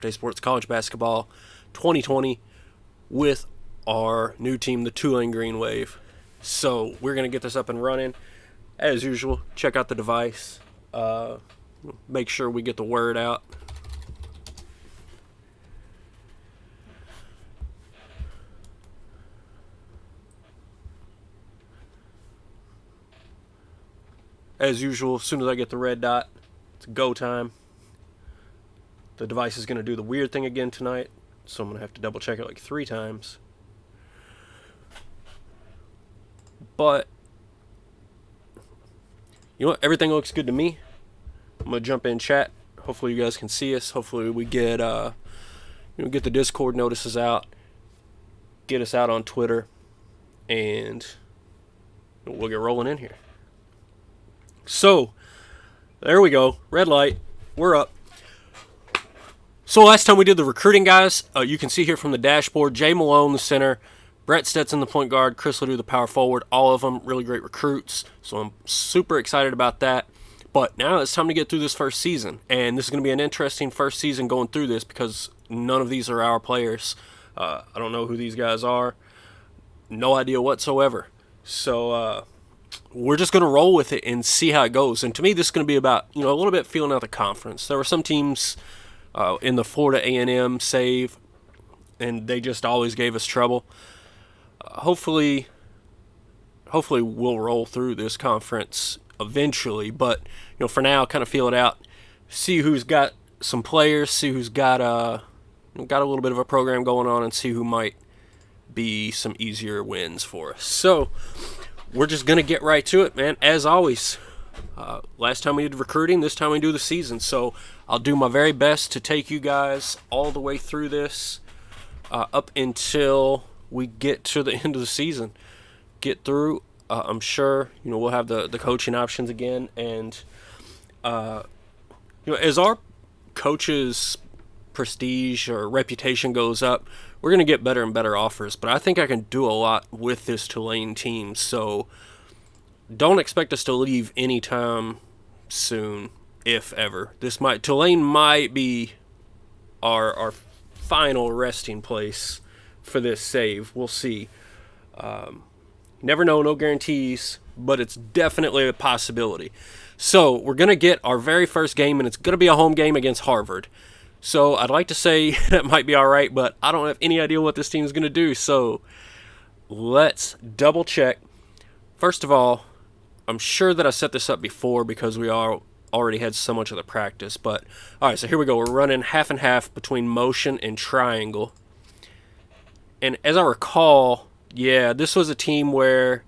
Day Sports College Basketball 2020 with our new team, the Tulane Green Wave. So we're going to get this up and running. As usual, check out the device. Make sure we get the word out. As usual, as soon as I get the red dot, it's go time. The device is going to do the weird thing again tonight, so I'm going to have to double check it like 3 times. But, you know what? Everything looks good to me. I'm going to jump in chat. Hopefully you guys can see us. Hopefully we get get the Discord notices out. Get us out on Twitter. And we'll get rolling in here. So, there we go. Red light. We're up. So last time we did the recruiting, guys, you can see here from the dashboard, Jay Malone, the center, Brett Stetson, the point guard, Chris Ledoux, the power forward, all of them really great recruits. So I'm super excited about that. But now it's time to get through this first season. And this is going to be an interesting first season going through this because none of these are our players. I don't know who these guys are. No idea whatsoever. So, we're just going to roll with it and see how it goes. And to me, this is going to be about, a little bit feeling out the conference. There were some teams in the Florida A&M save, and they just always gave us trouble. Hopefully we'll roll through this conference eventually. But, for now, kind of feel it out. See who's got some players, see who's got a little bit of a program going on, and see who might be some easier wins for us. So, we're just going to get right to it, man. As always, last time we did recruiting, this time we do the season. So I'll do my very best to take you guys all the way through this up until we get to the end of the season. Get through. I'm sure, we'll have the coaching options again. And, as our coaches' prestige or reputation goes up, we're going to get better and better offers, but I think I can do a lot with this Tulane team, so don't expect us to leave anytime soon, if ever. Tulane might be our final resting place for this save. We'll see. Never know, no guarantees, but it's definitely a possibility. So we're going to get our very first game, and it's going to be a home game against Harvard. So I'd like to say that might be all right, but I don't have any idea what this team is going to do. So let's double check. First of all, I'm sure that I set this up before because we already had so much of the practice. But all right, so here we go. We're running half and half between motion and triangle. And as I recall, this was a team where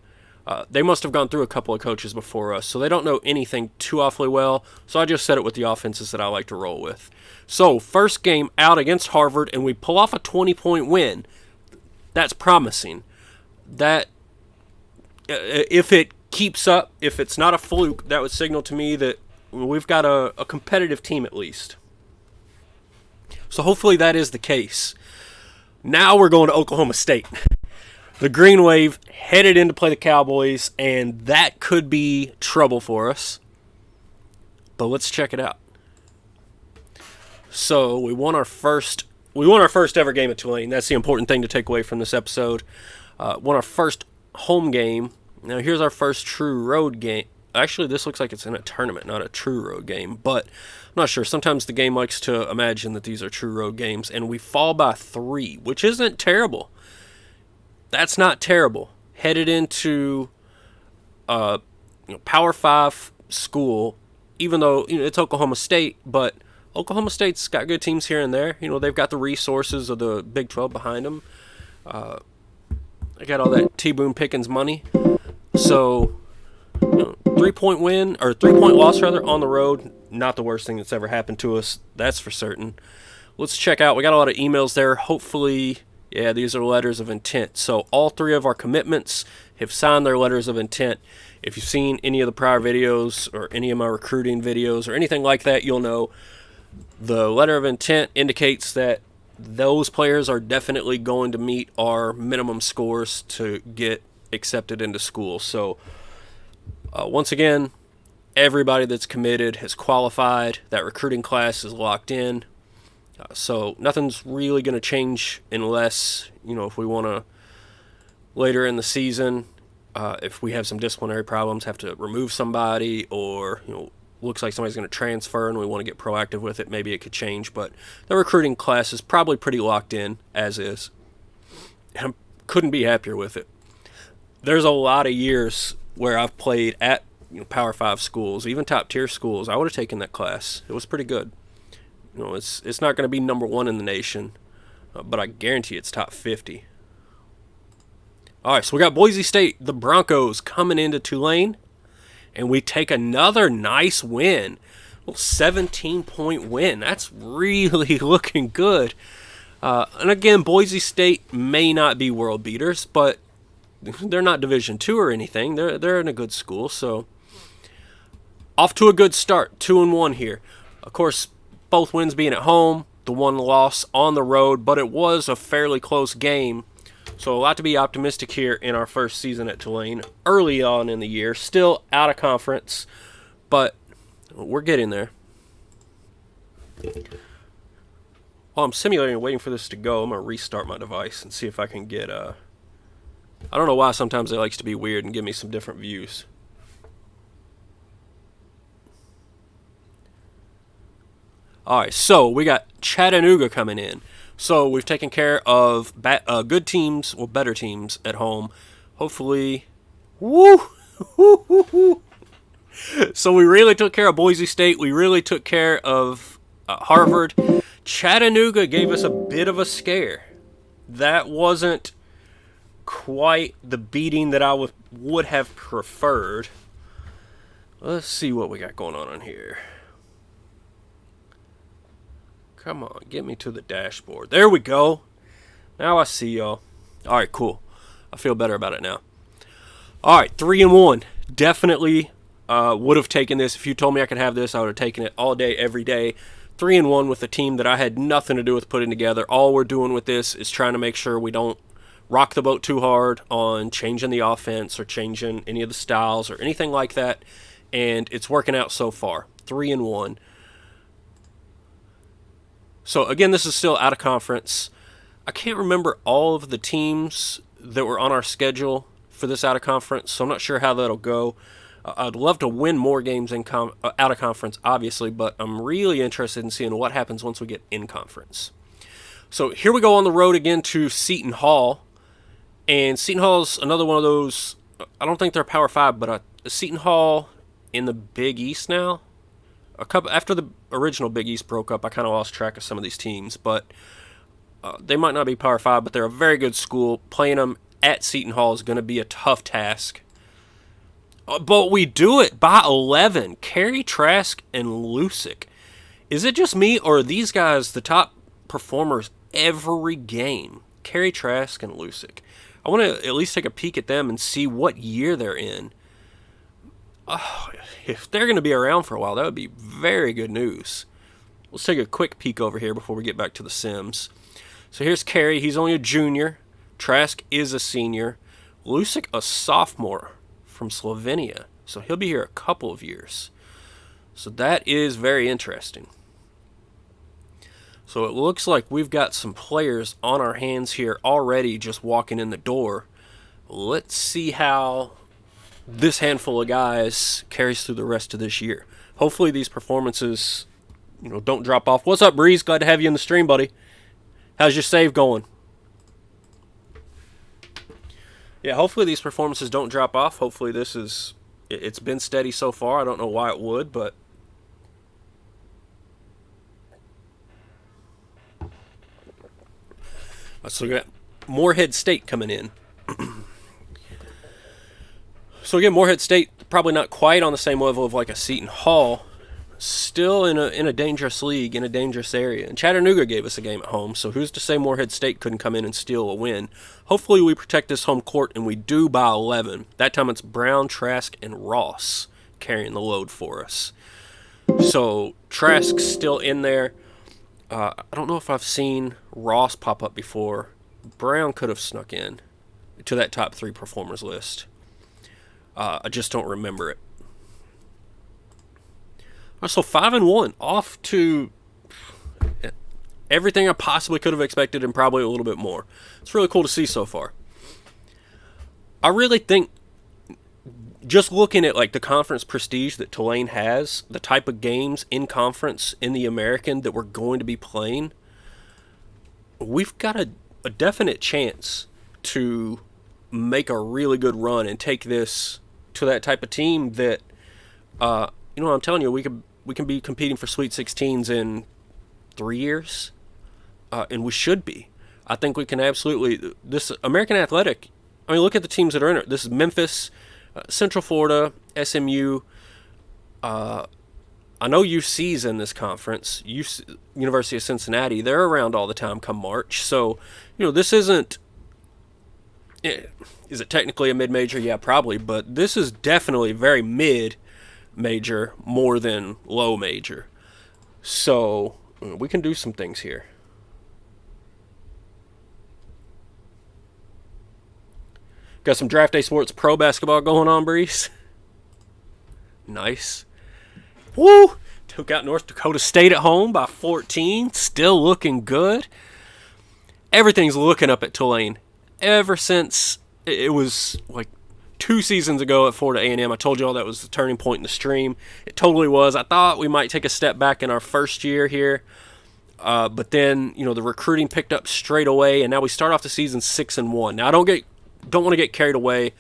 they must have gone through a couple of coaches before us, so they don't know anything too awfully well. So I just set it with the offenses that I like to roll with. So, first game out against Harvard, and we pull off a 20-point win. That's promising. That, if it keeps up, if it's not a fluke, that would signal to me that we've got a competitive team at least. So, hopefully that is the case. Now we're going to Oklahoma State. The Green Wave headed in to play the Cowboys, and that could be trouble for us. But let's check it out. So we won our first ever game at Tulane. That's the important thing to take away from this episode. Won our first home game. Now here's our first true road game. Actually, this looks like it's in a tournament, not a true road game. But I'm not sure. Sometimes the game likes to imagine that these are true road games. And we fall by 3, which isn't terrible. That's not terrible. Headed into Power 5 school, even though it's Oklahoma State, but Oklahoma State's got good teams here and there. They've got the resources of the Big 12 behind them. They got all that T. Boone Pickens money. So, 3-point win, or 3-point loss rather, on the road. Not the worst thing that's ever happened to us. That's for certain. Let's check out. We got a lot of emails there. Hopefully, these are letters of intent. So all 3 of our commitments have signed their letters of intent. If you've seen any of the prior videos or any of my recruiting videos or anything like that, you'll know the letter of intent indicates that those players are definitely going to meet our minimum scores to get accepted into school. So once again, everybody that's committed has qualified. That recruiting class is locked in. So nothing's really going to change unless, if we want to later in the season, if we have some disciplinary problems, have to remove somebody, or, looks like somebody's going to transfer and we want to get proactive with it, maybe it could change. But the recruiting class is probably pretty locked in as is. And I couldn't be happier with it. There's a lot of years where I've played at Power 5 schools, even top tier schools. I would have taken that class. It was pretty good. It's not going to be number 1 in the nation, but I guarantee it's top 50. All right, so we got Boise State, the Broncos, coming into Tulane, and we take another nice win. A little 17-point win. That's really looking good. And again, Boise State may not be world beaters, but they're not Division II or anything. They're in a good school, so off to a good start. 2-1 here. Of course, both wins being at home, the one loss on the road, but it was a fairly close game. So a lot to be optimistic here in our first season at Tulane. Early on in the year, still out of conference, but we're getting there. While I'm simulating and waiting for this to go, I'm going to restart my device and see if I can get I don't know why sometimes it likes to be weird and give me some different views. Alright, so we got Chattanooga coming in. So we've taken care of good teams, or better teams at home. Hopefully, woo! So we really took care of Boise State. We really took care of Harvard. Chattanooga gave us a bit of a scare. That wasn't quite the beating that I would have preferred. Let's see what we got going on here. Come on, get me to the dashboard. There we go. Now I see y'all. All right, cool. I feel better about it now. All right, 3-1. Definitely would have taken this. If you told me I could have this, I would have taken it all day, every day. 3-1 with a team that I had nothing to do with putting together. All we're doing with this is trying to make sure we don't rock the boat too hard on changing the offense or changing any of the styles or anything like that. And it's working out so far. 3-1. So, again, this is still out of conference. I can't remember all of the teams that were on our schedule for this out of conference, so I'm not sure how that'll go. I'd love to win more games out of conference, obviously, but I'm really interested in seeing what happens once we get in conference. So, here we go on the road again to Seton Hall. And Seton Hall's another one of those, I don't think they're Power 5, but Seton Hall in the Big East now. After the original Big East broke up, I kind of lost track of some of these teams, but they might not be Power 5, but they're a very good school. Playing them at Seton Hall is going to be a tough task. But we do it by 11. Carey, Trask, and Lusick. Is it just me, or are these guys the top performers every game? Carey, Trask, and Lusick. I want to at least take a peek at them and see what year they're in. If they're going to be around for a while, that would be very good news. Let's take a quick peek over here before we get back to the Sims. So here's Carey. He's only a junior. Trask is a senior. Lusick, a sophomore from Slovenia. So he'll be here a couple of years. So that is very interesting. So it looks like we've got some players on our hands here already just walking in the door. Let's see how this handful of guys carries through the rest of this year. Hopefully these performances, don't drop off. What's up, Breeze? Glad to have you in the stream, buddy. How's your save going? Yeah, hopefully these performances don't drop off. Hopefully it's been steady so far. I don't know why it would, but so we got Morehead State coming in. So again, Morehead State, probably not quite on the same level of like a Seton Hall. Still in a dangerous league, in a dangerous area. And Chattanooga gave us a game at home, so who's to say Morehead State couldn't come in and steal a win? Hopefully we protect this home court, and we do by 11. That time it's Brown, Trask, and Ross carrying the load for us. So Trask's still in there. I don't know if I've seen Ross pop up before. Brown could have snuck in to that top 3 performers list. I just don't remember it. So 5-1, off to everything I possibly could have expected and probably a little bit more. It's really cool to see so far. I really think just looking at like the conference prestige that Tulane has, the type of games in conference in the American that we're going to be playing, we've got a definite chance to make a really good run and take this to that type of team that, I'm telling you, we can be competing for Sweet 16s in 3 years, and we should be. I think we can absolutely. This American Athletic, I mean, look at the teams that are in it. This is Memphis, Central Florida, SMU. I know UC's in this conference. University of Cincinnati, they're around all the time come March. So, this isn't. Is it technically a mid-major? Yeah, probably. But this is definitely very mid-major more than low-major. So, we can do some things here. Got some Draft Day Sports Pro basketball going on, Breeze. Nice. Woo! Took out North Dakota State at home by 14. Still looking good. Everything's looking up at Tulane. Ever since it was like 2 seasons ago at Florida A&M, I told you all that was the turning point in the stream. It totally was. I thought we might take a step back in our first year here. But then, the recruiting picked up straight away, and now we start off the season 6-1. Now, I don't want to get carried away.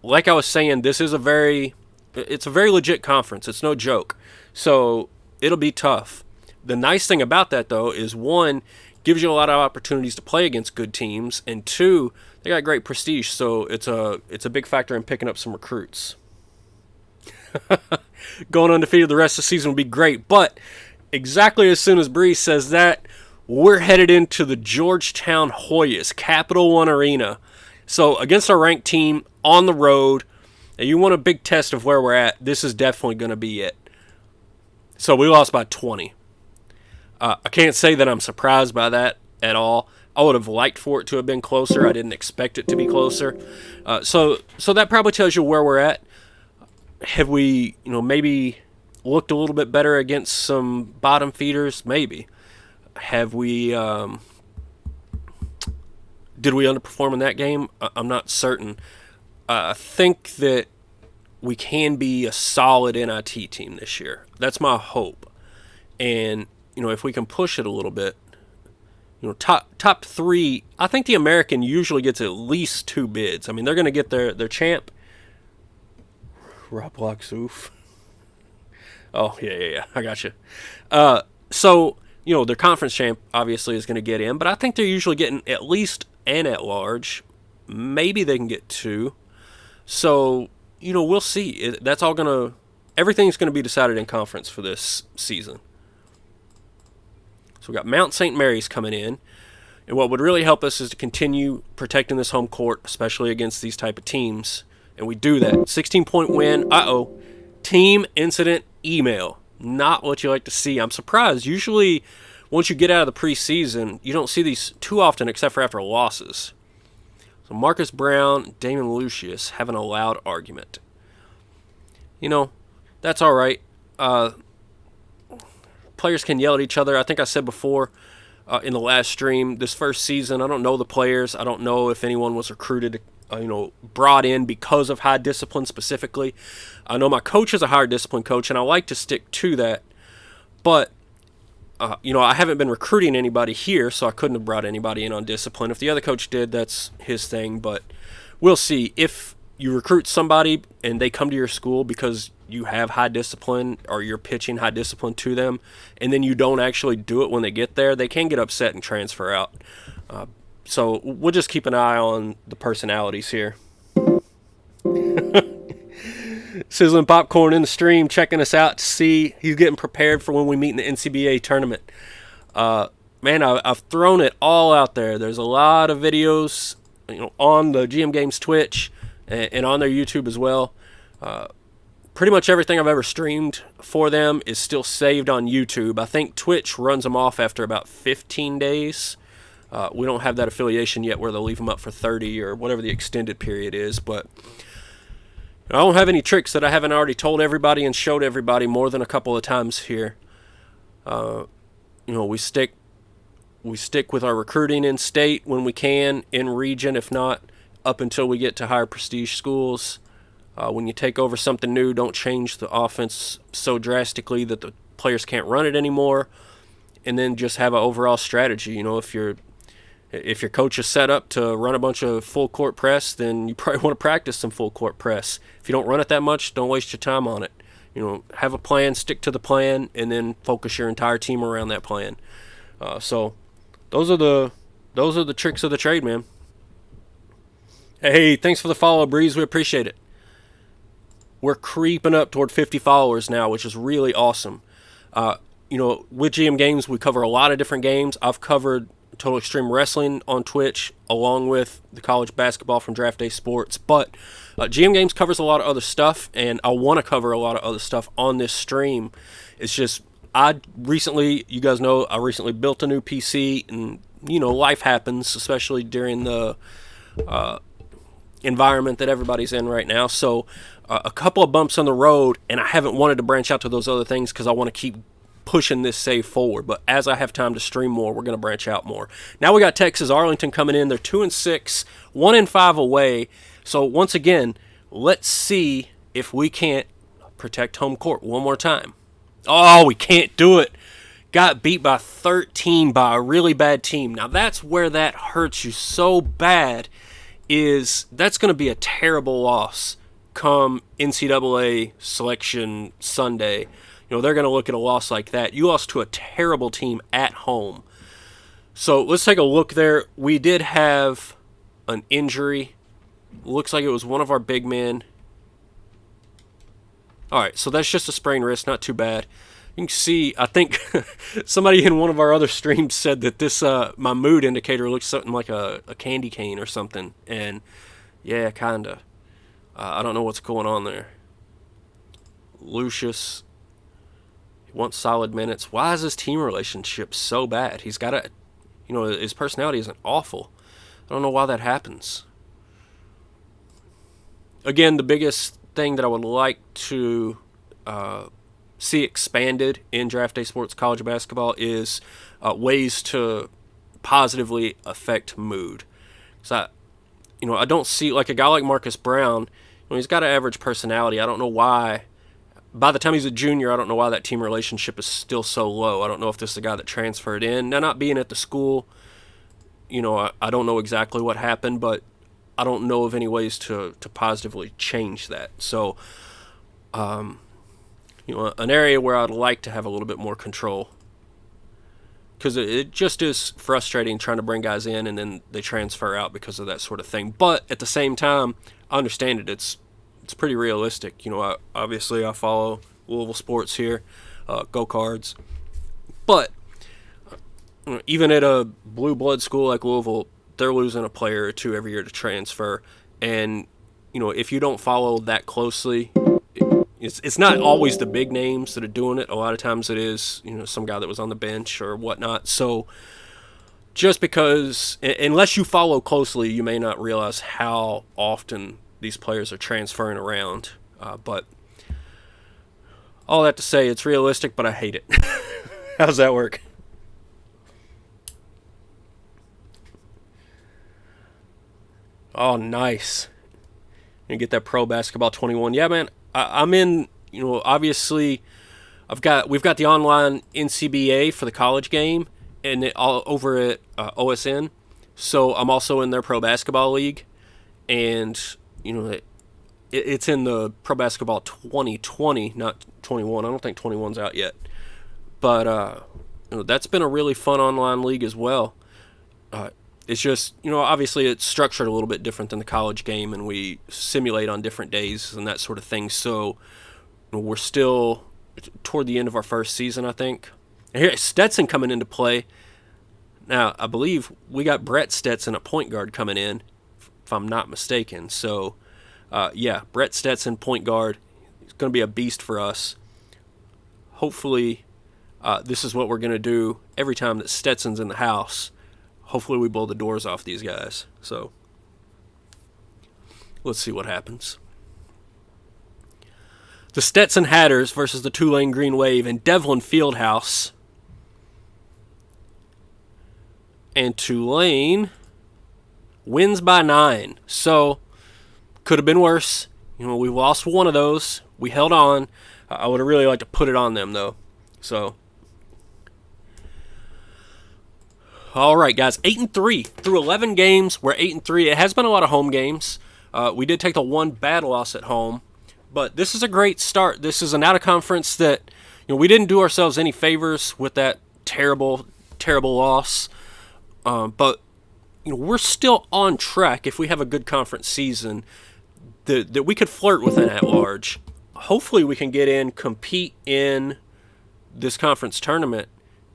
Like I was saying, it's a very legit conference. It's no joke. So it'll be tough. The nice thing about that, though, is one, gives you a lot of opportunities to play against good teams, and two, they got great prestige. So it's a big factor in picking up some recruits. Going undefeated the rest of the season will be great, but exactly as soon as Breeze says that, we're headed into the Georgetown Hoyas, Capital One Arena. So against our ranked team on the road, and you want a big test of where we're at, this is definitely going to be it. So we lost by 20. I can't say that I'm surprised by that at all. I would have liked for it to have been closer. I didn't expect it to be closer. So that probably tells you where we're at. Have we, maybe looked a little bit better against some bottom feeders? Maybe. Have we... Did we underperform in that game? I'm not certain. I think that we can be a solid NIT team this year. That's my hope. And, if we can push it a little bit, top 3, I think the American usually gets at least 2 bids. I mean, they're going to get their champ. Rob Locks, oof. Oh, yeah, I got you. So, their conference champ obviously is going to get in, but I think they're usually getting at least an at-large. Maybe they can get 2. So, we'll see. Everything's going to be decided in conference for this season. So we got Mount St. Mary's coming in. And what would really help us is to continue protecting this home court, especially against these type of teams. And we do that. 16-point win. Team incident email. Not what you like to see. I'm surprised. Usually, once you get out of the preseason, you don't see these too often except for after losses. So Marcus Brown, Damon Lucius having a loud argument. That's all right. Players can yell at each other. I think I said before in the last stream, this first season, I don't know the players. I don't know if anyone was recruited, brought in because of high discipline specifically. I know my coach is a higher discipline coach, and I like to stick to that. But, I haven't been recruiting anybody here, so I couldn't have brought anybody in on discipline. If the other coach did, that's his thing. But we'll see. If you recruit somebody and they come to your school because you have high discipline or you're pitching high discipline to them, and then you don't actually do it when they get there, they can get upset and transfer out. So we'll just keep an eye on the personalities here. Sizzling Popcorn in the stream, checking us out to see he's getting prepared for when we meet in the NCBA tournament. Man, I've thrown it all out there. There's a lot of videos, on the GM Games Twitch and on their YouTube as well. Pretty much everything I've ever streamed for them is still saved on YouTube. I think Twitch runs them off after about 15 days. We don't have that affiliation yet where they'll leave them up for 30 or whatever the extended period is, but I don't have any tricks that I haven't already told everybody and showed everybody more than a couple of times here. We stick we stick with our recruiting in state when we can, in region if not, up until we get to higher prestige schools. When you take over something new, don't change the offense so drastically that the players can't run it anymore. And then just have an overall strategy. You know, if your coach is set up to run a bunch of full court press, then you probably want to practice some full court press. If you don't run it that much, don't waste your time on it. You know, have a plan, stick to the plan, and then focus your entire team around that plan. So those are the tricks of the trade, man. Hey, thanks for the follow, Breeze. We appreciate it. We're creeping up toward 50 followers now, which is really awesome. You know, with GM Games, we cover a lot of different games. I've covered Total Extreme Wrestling on Twitch, along with the college basketball from Draft Day Sports. But GM Games covers a lot of other stuff, and I want to cover a lot of other stuff on this stream. It's just, you guys know, I recently built a new PC, and, you know, life happens, especially during the environment that everybody's in right now. So a couple of bumps on the road, and I haven't wanted to branch out to those other things because I want to keep pushing this save forward. But as I have time to stream more, we're going to branch out more. Now we got Texas Arlington coming in. They're 2-6, 1-5 away. So once again, let's see if we can't protect home court one more time. Oh, we can't do it. Got beat by 13 by a really bad team. Now that's where that hurts you so bad, is that's going to be a terrible loss come NCAA selection Sunday. You know, they're going to look at a loss like that. You lost to a terrible team at home. So let's take a look there. We did have an injury. Looks like it was one of our big men. All right, so that's just a sprained wrist, not too bad. You can see, I think somebody in one of our other streams said that this my mood indicator looks something like a candy cane or something. And yeah, kind of. I don't know what's going on there. Lucius, he wants solid minutes. Why is his team relationship so bad? He's got a, you know, his personality isn't awful. I don't know why that happens. Again, the biggest thing that I would like to see expanded in Draft Day Sports College Basketball is ways to positively affect mood. So, I don't see, like a guy like Marcus Brown, he's got an average personality. I don't know why. By the time he's a junior, I don't know why that team relationship is still so low. I don't know if this is a guy that transferred in. Now, not being at the school, I don't know exactly what happened, but I don't know of any ways to positively change that. So, an area where I'd like to have a little bit more control. Because it just is frustrating trying to bring guys in and then they transfer out because of that sort of thing. But at the same time, I understand it. It's pretty realistic. Obviously I follow Louisville sports here, Go Cards. But even at a blue blood school like Louisville, they're losing a player or two every year to transfer. And, if you don't follow that closely, it's not always the big names that are doing it. A lot of times it is, some guy that was on the bench or whatnot. So just because, unless you follow closely, you may not realize how often these players are transferring around. But all that to say, it's realistic, but I hate it. How's that work? Oh, nice. You get that Pro Basketball 21. Yeah, man. I'm in, obviously we've got the online NCBA for the college game and all over at OSN. So I'm also in their Pro Basketball League, and it's in the Pro Basketball 2020, not 21. I don't think 21's out yet. But that's been a really fun online league as well. It's just, obviously it's structured a little bit different than the college game, and we simulate on different days and that sort of thing. So we're still toward the end of our first season, I think. And here, Stetson coming into play. Now, I believe we got Brett Stetson, a point guard, coming in, if I'm not mistaken. So, Brett Stetson, point guard. He's going to be a beast for us. Hopefully, this is what we're going to do every time that Stetson's in the house. Hopefully we blow the doors off these guys. So, let's see what happens. The Stetson Hatters versus the Tulane Green Wave in Devlin Fieldhouse. and Tulane wins by 9. So, could have been worse. You know, we lost one of those. We held on. I would have really liked to put it on them, though. So, all right, guys. 8-3 through 11 games. We're 8-3. It has been a lot of home games. We did take the one bad loss at home, but this is a great start. This is an out-of-conference that, you know, we didn't do ourselves any favors with that terrible loss. But you know, we're still on track if we have a good conference season that we could flirt with an at-large. Hopefully we can get in, compete in this conference tournament,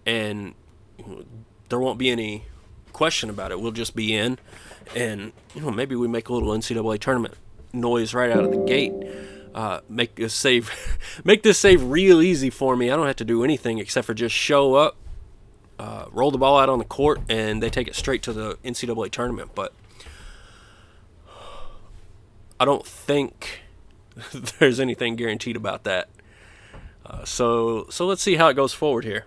and you know, there won't be any question about it. We'll just be in, and you know, maybe we make a little NCAA tournament noise right out of the gate. Make this save real easy for me. I don't have to do anything except for just show up, roll the ball out on the court, and they take it straight to the NCAA tournament. But I don't think there's anything guaranteed about that. So let's see how it goes forward here.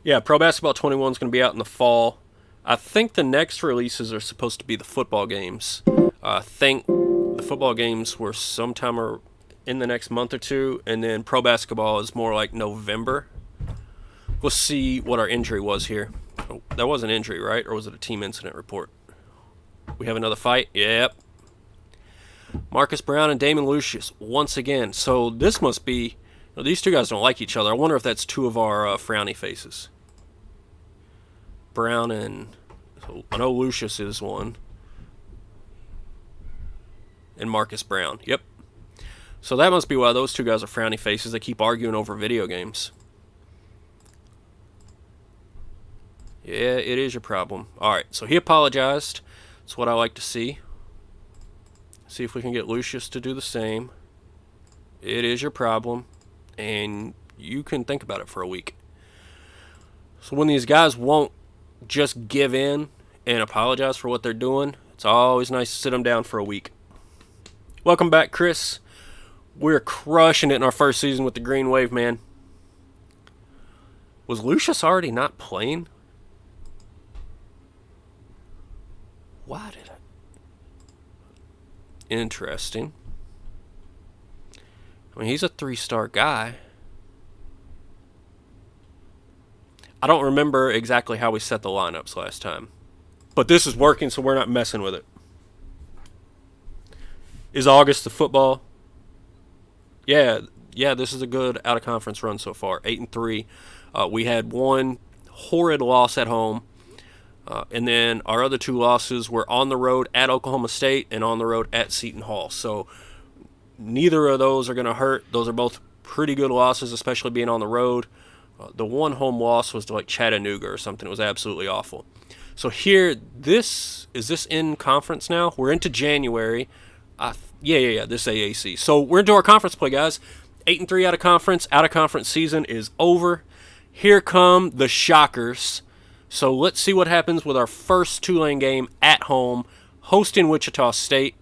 Yeah, Pro Basketball 21 is going to be out in the fall. I think the next releases are supposed to be the football games. I think the football games were sometime in the next month or two, and then Pro Basketball is more like November. We'll see what our injury was here. Oh, that was an injury, right? Or was it a team incident report? We have another fight? Yep. Marcus Brown and Damon Lucius once again. So this must be... Well, these two guys don't like each other. I wonder if that's two of our frowny faces. Brown and... So I know Lucius is one. And Marcus Brown. Yep. So that must be why those two guys are frowny faces. They keep arguing over video games. Yeah, it is your problem. Alright, so he apologized. That's what I like to see. See if we can get Lucius to do the same. It is your problem. And you can think about it for a week. So when these guys won't just give in and apologize for what they're doing, it's always nice to sit them down for a week. Welcome back, Chris. We're crushing it in our first season with the Green Wave, man. Was Lucius already not playing? Why did I... Interesting. I mean, he's a 3-star guy. I don't remember exactly how we set the lineups last time. But this is working, so we're not messing with it. Is August the football? Yeah, this is a good out-of-conference run so far. 8-3. We had one horrid loss at home. And then our other two losses were on the road at Oklahoma State and on the road at Seton Hall. So neither of those are going to hurt. Those are both pretty good losses, especially being on the road. The one home loss was to like Chattanooga or something. It was absolutely awful. So here, is this in conference now? We're into January. Yeah, this AAC. So we're into our conference play, guys. 8-3 out of conference. Out of conference season is over. Here come the shockers. So let's see what happens with our first Tulane game at home, hosting Wichita State.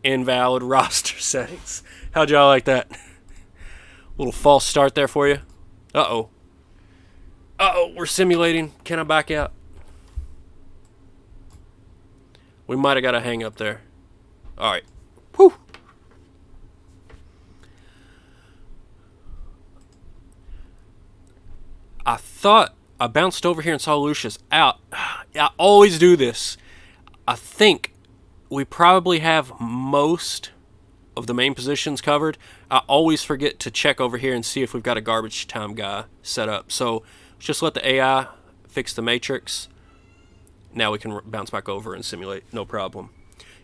Invalid roster settings. How'd y'all like that? Little false start there for you. Uh-oh, we're simulating. Can I back out? We might have got a hang up there. All right. Whew. I thought I bounced over here and saw Lucius out. I always do this. I think we probably have most of the main positions covered. I always forget to check over here and see if we've got a garbage time guy set up. So just let the AI fix the matrix. Now we can bounce back over and simulate. No problem.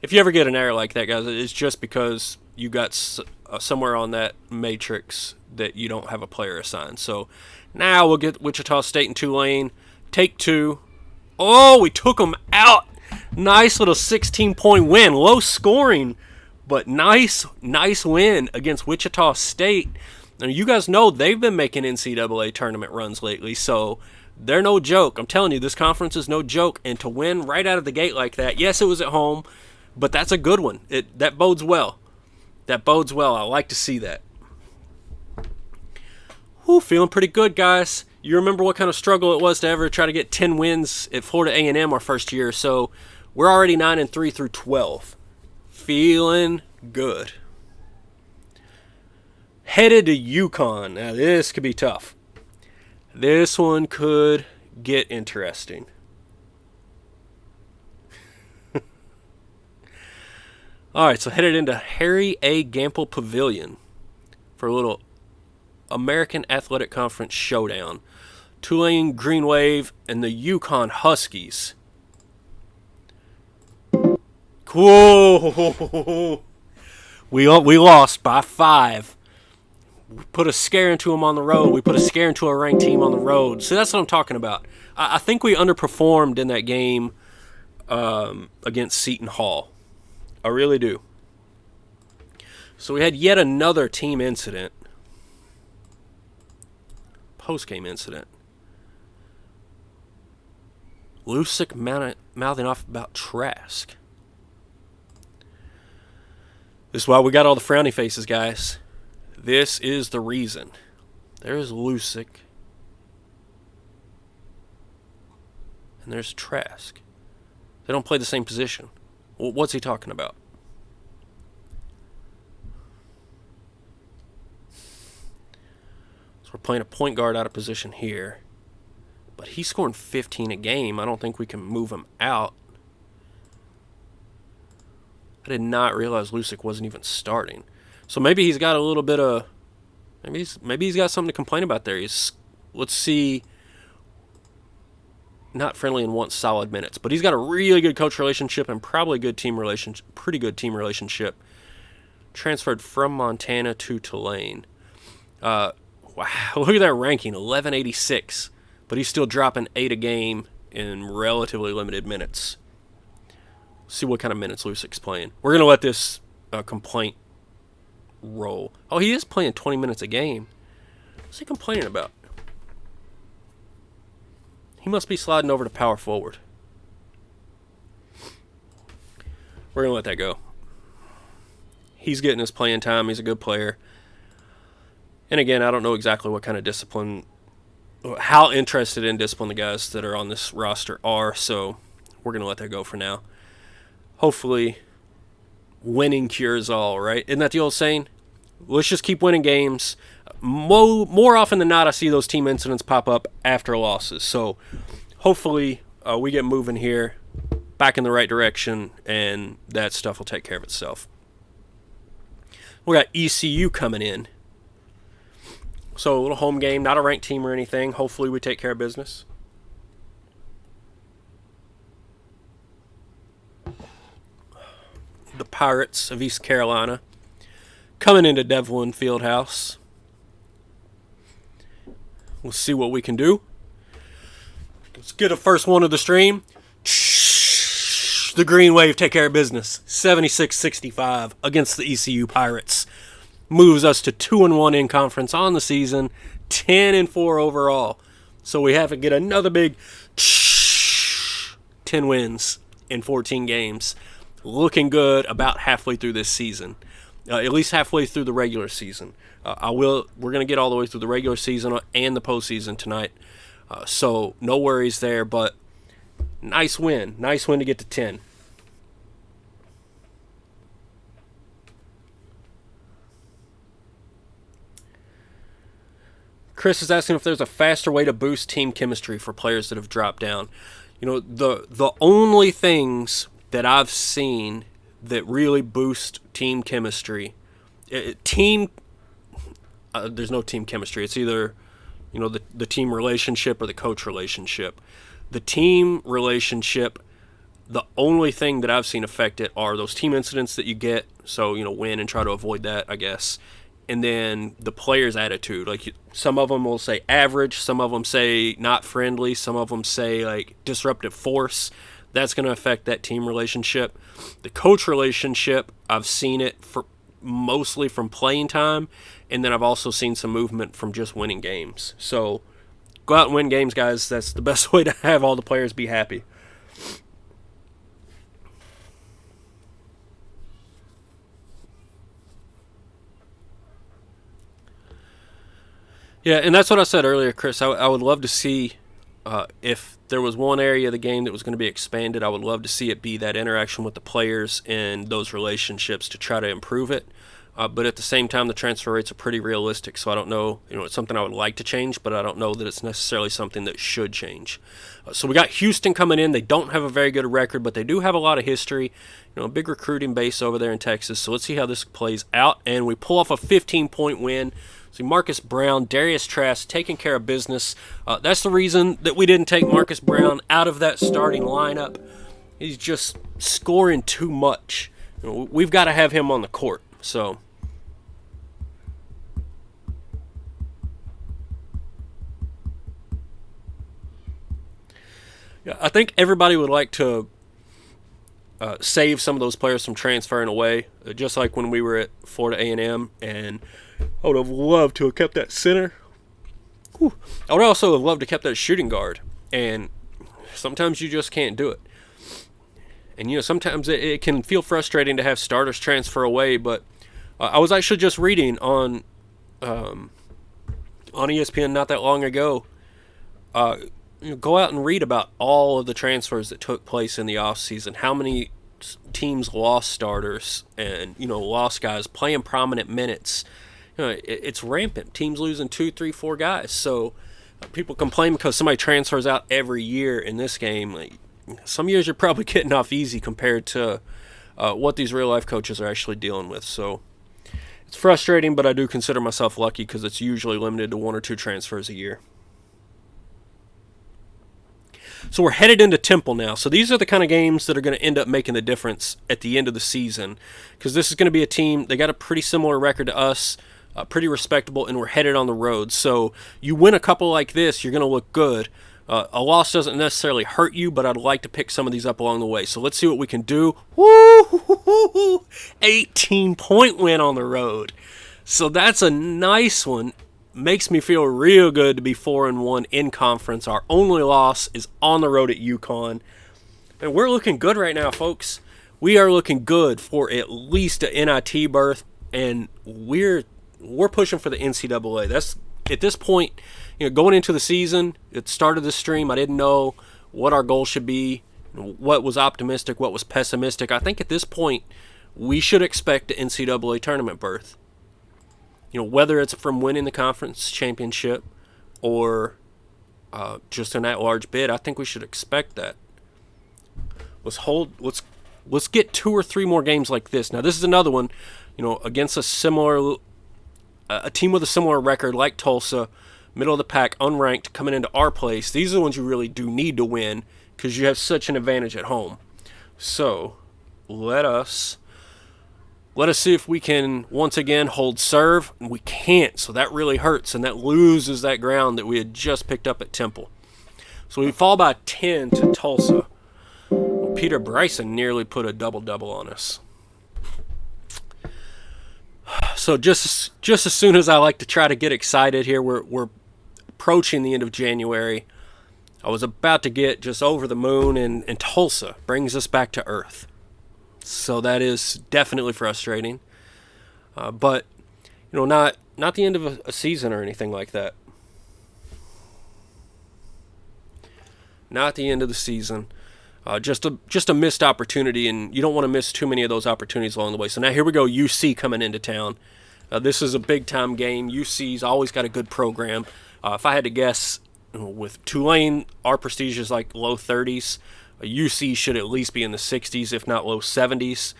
If you ever get an error like that, guys, it's just because you got somewhere on that matrix that you don't have a player assigned. So now we'll get Wichita State and Tulane. Take 2. Oh, we took them out. Nice little 16-point win. Low scoring, but nice win against Wichita State. Now, you guys know they've been making NCAA tournament runs lately, so they're no joke. I'm telling you, this conference is no joke. And to win right out of the gate like that, yes, it was at home, but that's a good one. That bodes well. That bodes well. I like to see that. Whew, feeling pretty good, guys. You remember what kind of struggle it was to ever try to get 10 wins at Florida A&M our first year, so we're already 9-3 through 12. Feeling good. Headed to UConn. Now this could be tough. This one could get interesting. Alright, so headed into Harry A. Gamble Pavilion for a little American Athletic Conference showdown. Tulane Green Wave and the UConn Huskies. Whoa! We lost by 5. We put a scare into them on the road. We put a scare into a ranked team on the road. So that's what I'm talking about. I think we underperformed in that game against Seton Hall. I really do. So we had yet another team incident. Post-game incident. Lusick mouthing off about Trask. This is why we got all the frowny faces, guys. This is the reason. There's Lusick. And there's Trask. They don't play the same position. Well, what's he talking about? So we're playing a point guard out of position here. But he's scoring 15 a game. I don't think we can move him out. I did not realize Lusick wasn't even starting. So maybe he's got a little bit of... Maybe he's got something to complain about there. Let's see... Not friendly and wants solid minutes. But he's got a really good coach relationship and probably good team relationship. Pretty good team relationship. Transferred from Montana to Tulane. Wow, look at that ranking. 1186. But he's still dropping 8 a game in relatively limited minutes. See what kind of minutes Lusick's playing. We're going to let this complaint roll. Oh, he is playing 20 minutes a game. What's he complaining about? He must be sliding over to power forward. We're going to let that go. He's getting his playing time. He's a good player. And again, I don't know exactly what kind of discipline, how interested in discipline the guys that are on this roster are, so we're going to let that go for now. Hopefully, winning cures all, right? Isn't that the old saying? Let's just keep winning games. More often than not, I see those team incidents pop up after losses. So hopefully we get moving here, back in the right direction, and that stuff will take care of itself. We got ECU coming in. So a little home game, not a ranked team or anything. Hopefully we take care of business. The Pirates of East Carolina coming into Devlin Fieldhouse. We'll see what we can do. Let's get a first one of the stream. The Green Wave take care of business. 76-65 against the ECU Pirates. Moves us to 2-1 in conference on the season. 10-4 overall. So we have to get another big 10 wins in 14 games. Looking good about halfway through this season. At least halfway through the regular season. We're going to get all the way through the regular season and the postseason tonight. So no worries there, but nice win. Nice win to get to 10. Chris is asking if there's a faster way to boost team chemistry for players that have dropped down. You know, the only things that I've seen that really boost team chemistry, there's no team chemistry. It's either, you know, the team relationship or the coach relationship. The team relationship, the only thing that I've seen affect it are those team incidents that you get. So, you know, win and try to avoid that, I guess. And then the player's attitude. Like, some of them will say average. Some of them say not friendly. Some of them say, like, disruptive force. That's going to affect that team relationship. The coach relationship, I've seen it mostly from playing time. And then I've also seen some movement from just winning games. So, go out and win games, guys. That's the best way to have all the players be happy. Yeah, and that's what I said earlier, Chris. I would love to see if there was one area of the game that was going to be expanded. I would love to see it be that interaction with the players and those relationships to try to improve it. But at the same time, the transfer rates are pretty realistic, so I don't know. It's something I would like to change, but I don't know that it's necessarily something that should change. So we got Houston coming in. They don't have a very good record, but they do have a lot of history. A big recruiting base over there in Texas. So let's see how this plays out. And we pull off a 15-point win. See Marcus Brown, Darius Trask taking care of business. That's the reason that we didn't take Marcus Brown out of that starting lineup. He's just scoring too much. We've got to have him on the court. So yeah, I think everybody would like to save some of those players from transferring away, just like when we were at Florida A&M, and I would have loved to have kept that center. Whew. I would also have loved to have kept that shooting guard, and sometimes you just can't do it. And sometimes it can feel frustrating to have starters transfer away, but I was actually just reading on ESPN not that long ago. Go out and read about all of the transfers that took place in the offseason, how many teams lost starters and lost guys playing prominent minutes. It's rampant. Teams losing 2, 3, 4 guys. So people complain because somebody transfers out every year in this game. Some years you're probably getting off easy compared to what these real life coaches are actually dealing with. So it's frustrating, but I do consider myself lucky because it's usually limited to 1 or 2 transfers a year. So we're headed into Temple now. So these are the kind of games that are going to end up making the difference at the end of the season, because this is going to be a team, they got a pretty similar record to us, pretty respectable, and we're headed on the road. So you win a couple like this, you're going to look good. A loss doesn't necessarily hurt you, but I'd like to pick some of these up along the way. So let's see what we can do. Woo! 18-point win on the road. So that's a nice one. Makes me feel real good to be 4-1 in conference. Our only loss is on the road at UConn. And we're looking good right now, folks. We are looking good for at least an NIT berth, and we're pushing for the NCAA. That's at this point, going into the season, at the start of the stream, I didn't know what our goal should be, what was optimistic, what was pessimistic. I think at this point, we should expect an NCAA tournament berth. Whether it's from winning the conference championship or just an at-large bid, I think we should expect that. Let's get 2 or 3 more games like this. Now, this is another one, against a team with a similar record like Tulsa, middle of the pack, unranked, coming into our place. These are the ones you really do need to win because you have such an advantage at home. So, let us see if we can once again hold serve. We can't, so that really hurts, and that loses that ground that we had just picked up at Temple. So we fall by 10 to Tulsa. Peter Bryson nearly put a double-double on us. So just as soon as I like to try to get excited here, we're approaching the end of January. I was about to get just over the moon, and Tulsa brings us back to earth. So that is definitely frustrating, but not the end of a season or anything like that. Not the end of the season. Just a missed opportunity, and you don't want to miss too many of those opportunities along the way. So now here we go, UC coming into town. This is a big-time game. UC's always got a good program. If I had to guess, with Tulane, our prestige is like low 30s. UC should at least be in the 60s, if not low 70s.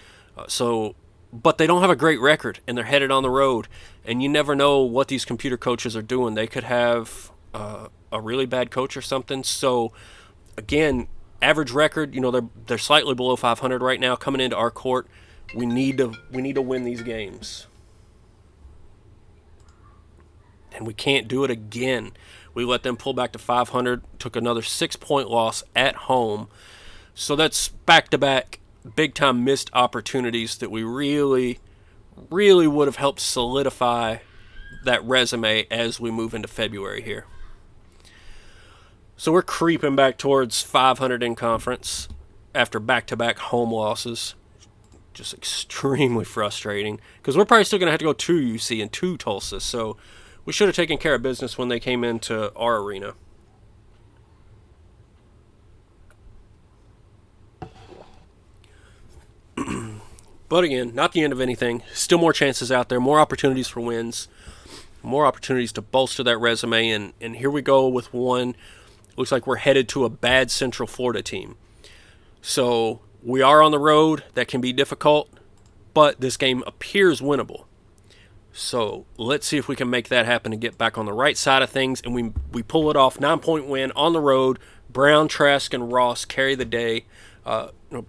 But they don't have a great record, and they're headed on the road. And you never know what these computer coaches are doing. They could have a really bad coach or something. So, again, average record, they're slightly below 500 right now. Coming into our court, we need to win these games. And we can't do it again. We let them pull back to 500, took another 6-point loss at home. So that's back-to-back big-time missed opportunities that we really, really would have helped solidify that resume as we move into February here. So we're creeping back towards 500 in conference after back-to-back home losses. Just extremely frustrating because we're probably still going to have to go to UC and to Tulsa. So we should have taken care of business when they came into our arena. But again, not the end of anything. Still more chances out there, more opportunities for wins, more opportunities to bolster that resume. And here we go with one. Looks like we're headed to a bad Central Florida team. So we are on the road. That can be difficult, but this game appears winnable. So let's see if we can make that happen and get back on the right side of things. And we pull it off. 9-point win on the road. Brown, Trask, and Ross carry the day.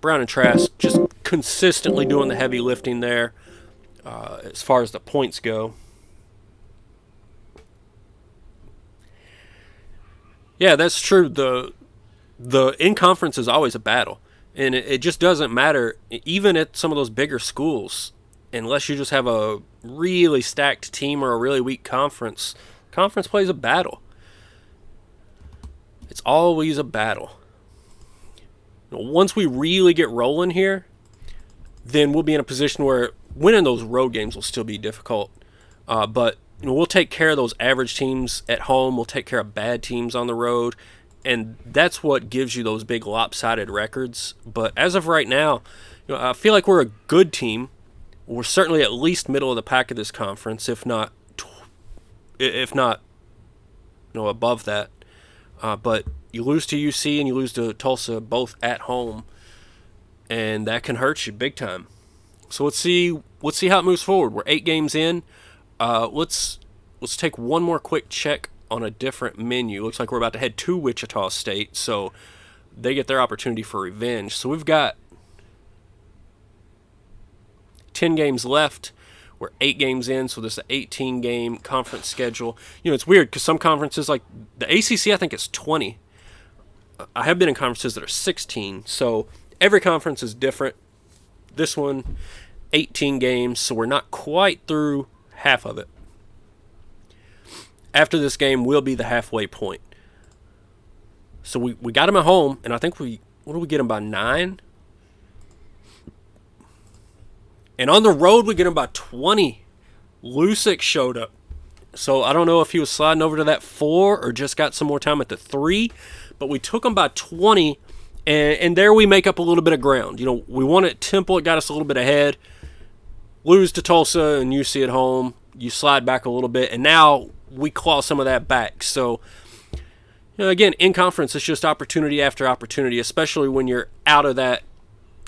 Brown and Trask just consistently doing the heavy lifting there as far as the points go. Yeah, that's true. The in-conference is always a battle. And it just doesn't matter, even at some of those bigger schools, unless you just have a really stacked team or a really weak conference. Conference plays a battle. It's always a battle. Once we really get rolling here, then we'll be in a position where winning those road games will still be difficult. But we'll take care of those average teams at home. We'll take care of bad teams on the road. And that's what gives you those big lopsided records. But as of right now, I feel like we're a good team. We're certainly at least middle of the pack of this conference, if not above that. But you lose to UC and you lose to Tulsa, both at home, and that can hurt you big time. So let's see how it moves forward. We're 8 games in. Let's take one more quick check on a different menu. Looks like we're about to head to Wichita State, so they get their opportunity for revenge. So we've got 10 games left. We're 8 games in, so this is an 18-game conference schedule. It's weird because some conferences, like the ACC, I think it's 20. I have been in conferences that are 16, so every conference is different. This one, 18 games, so we're not quite through half of it. After this game will be the halfway point. So we got them at home, and I think what did we get them by 9? And on the road, we get him by 20. Lusick showed up. So I don't know if he was sliding over to that 4 or just got some more time at the 3. But we took him by 20, and there we make up a little bit of ground. We won at Temple. It got us a little bit ahead. Lose to Tulsa and UC at home. You slide back a little bit, and now we claw some of that back. So, again, in conference, it's just opportunity after opportunity, especially when you're out of that,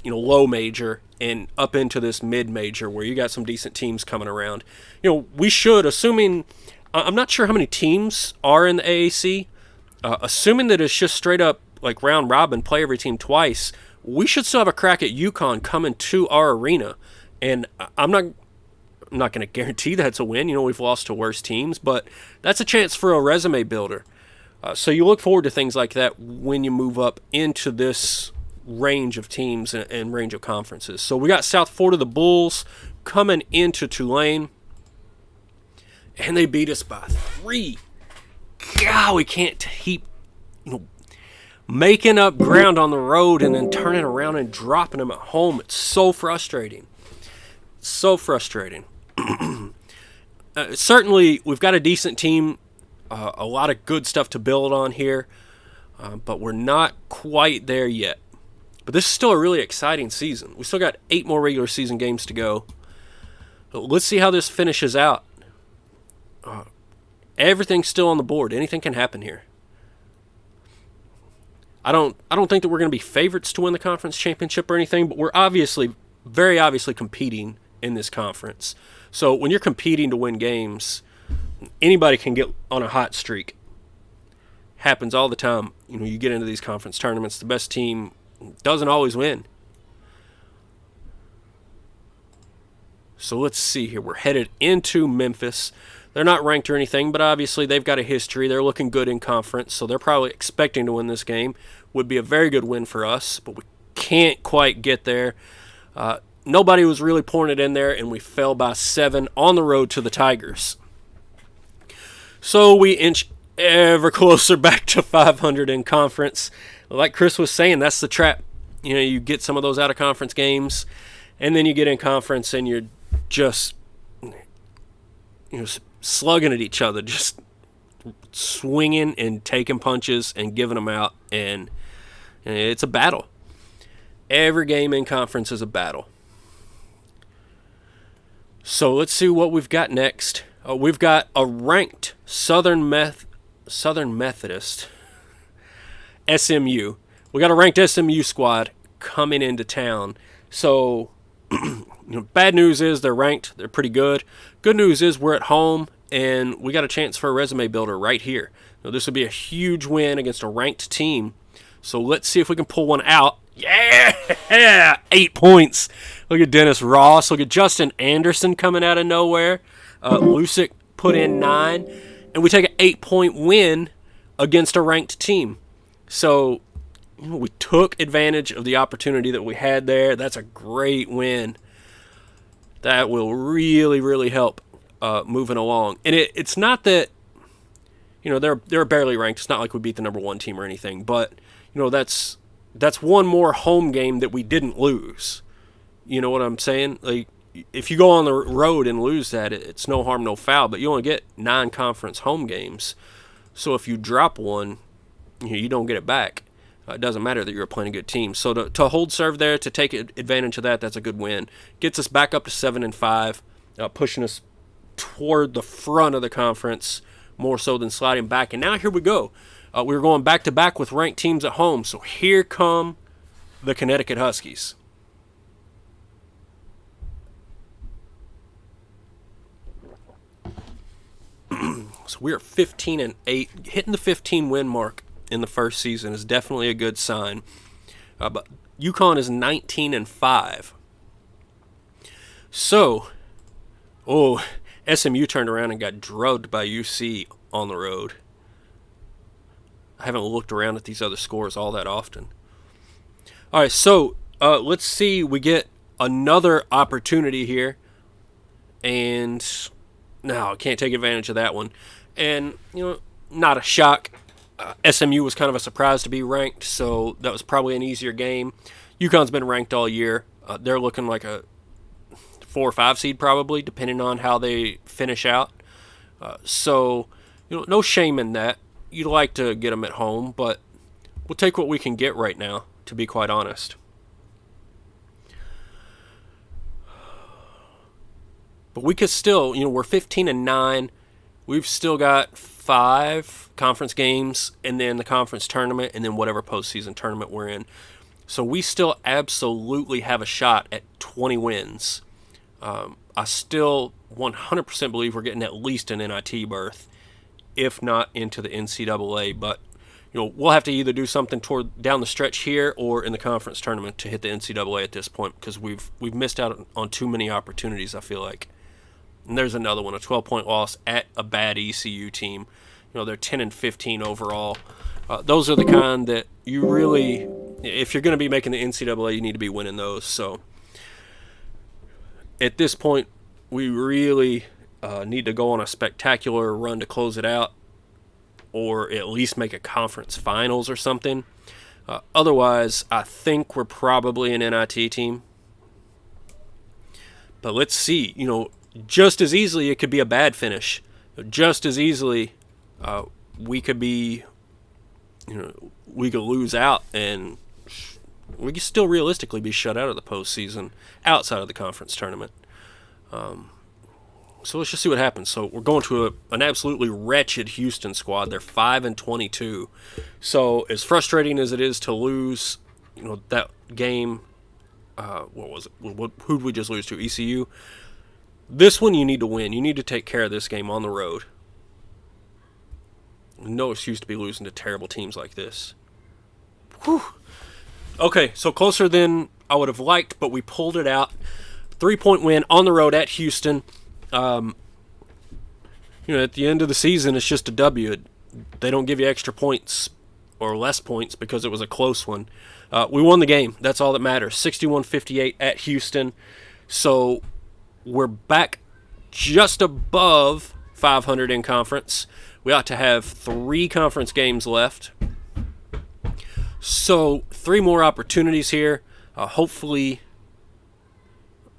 low major and up into this mid-major where you got some decent teams coming around. We should, assuming, I'm not sure how many teams are in the AAC, assuming that it's just straight up like round robin, play every team twice, we should still have a crack at UConn coming to our arena. And I'm not going to guarantee that's a win. We've lost to worse teams, but that's a chance for a resume builder. So you look forward to things like that when you move up into this range of teams and range of conferences. So we got South Florida, the Bulls, coming into Tulane, and they beat us by 3. God, we can't keep making up ground on the road and then turning around and dropping them at home. It's so frustrating. So frustrating. Certainly, we've got a decent team, a lot of good stuff to build on here, but we're not quite there yet. But this is still a really exciting season. We still got 8 more regular season games to go. Let's see how this finishes out. Everything's still on the board. Anything can happen here. I don't think that we're going to be favorites to win the conference championship or anything, but we're very obviously competing in this conference. So when you're competing to win games, anybody can get on a hot streak. Happens all the time. You get into these conference tournaments, the best team doesn't always win. So let's see here. We're headed into Memphis. They're not ranked or anything, but obviously they've got a history. They're looking good in conference, so they're probably expecting to win this game. Would be a very good win for us, but we can't quite get there. Nobody was really pouring it in there, and we fell by 7 on the road to the Tigers. So we inch ever closer back to 500 in conference. Like Chris was saying, that's the trap. You get some of those out-of-conference games, and then you get in conference, and you're just slugging at each other, just swinging and taking punches and giving them out, and it's a battle. Every game in conference is a battle. So let's see what we've got next. We've got a ranked Southern Methodist SMU. We got a ranked SMU squad coming into town. So, bad news is they're ranked. They're pretty good. Good news is we're at home, and we got a chance for a resume builder right here. Now, this would be a huge win against a ranked team. So let's see if we can pull one out. Yeah! 8 points. Look at Dennis Ross. Look at Justin Anderson coming out of nowhere. Lusick put in 9. And we take an 8-point win against a ranked team. So, we took advantage of the opportunity that we had there. That's a great win. That will really, really help moving along. And it's not that, they're barely ranked. It's not like we beat the number 1 team or anything. But, that's one more home game that we didn't lose. You know what I'm saying? Like, if you go on the road and lose that, it's no harm, no foul. But you only get 9 conference home games. So if you drop one, you don't get it back. It doesn't matter that you're playing a good team. So to hold serve there, to take advantage of that, that's a good win. Gets us back up to 7-5, pushing us toward the front of the conference more so than sliding back. And now here we go. We're going back-to-back with ranked teams at home. So here come the Connecticut Huskies. So we're 15-8. Hitting the 15-win mark in the first season is definitely a good sign. But UConn is 19-5. So, SMU turned around and got drugged by UC on the road. I haven't looked around at these other scores all that often. All right, so let's see. We get another opportunity here. And no, I can't take advantage of that one. And, not a shock. SMU was kind of a surprise to be ranked, so that was probably an easier game. UConn's been ranked all year. They're looking like a 4 or 5 seed probably, depending on how they finish out. So, no shame in that. You'd like to get them at home, but we'll take what we can get right now, to be quite honest. But we could still, we're 15-9. We've still got 5 conference games, and then the conference tournament, and then whatever postseason tournament we're in. So we still absolutely have a shot at 20 wins. I still 100% believe we're getting at least an NIT berth, if not into the NCAA. But we'll have to either do something toward down the stretch here or in the conference tournament to hit the NCAA at this point, because we've missed out on too many opportunities, I feel like. And there's another one, a 12-point loss at a bad ECU team. They're 10-15 overall. Those are the kind that you really, if you're going to be making the NCAA, you need to be winning those. So at this point, we really need to go on a spectacular run to close it out, or at least make a conference finals or something. Otherwise, I think we're probably an NIT team. But let's see. Just as easily it could be a bad finish. Just as easily we could be, we could lose out, and we could still realistically be shut out of the postseason outside of the conference tournament. So let's just see what happens. So we're going to an absolutely wretched Houston squad. They're 5-22. So as frustrating as it is to lose, that game, what was it? Who'd we just lose to? ECU. This one you need to win. You need to take care of this game on the road. No excuse to be losing to terrible teams like this. Whew. Okay, so closer than I would have liked, but we pulled it out. 3-point win on the road at Houston. At the end of the season, it's just a W. They don't give you extra points or less points because it was a close one. We won the game. That's all that matters. 61-58 at Houston. So we're back just above 500 in conference. We ought to have 3 conference games left. So 3 more opportunities here. Hopefully,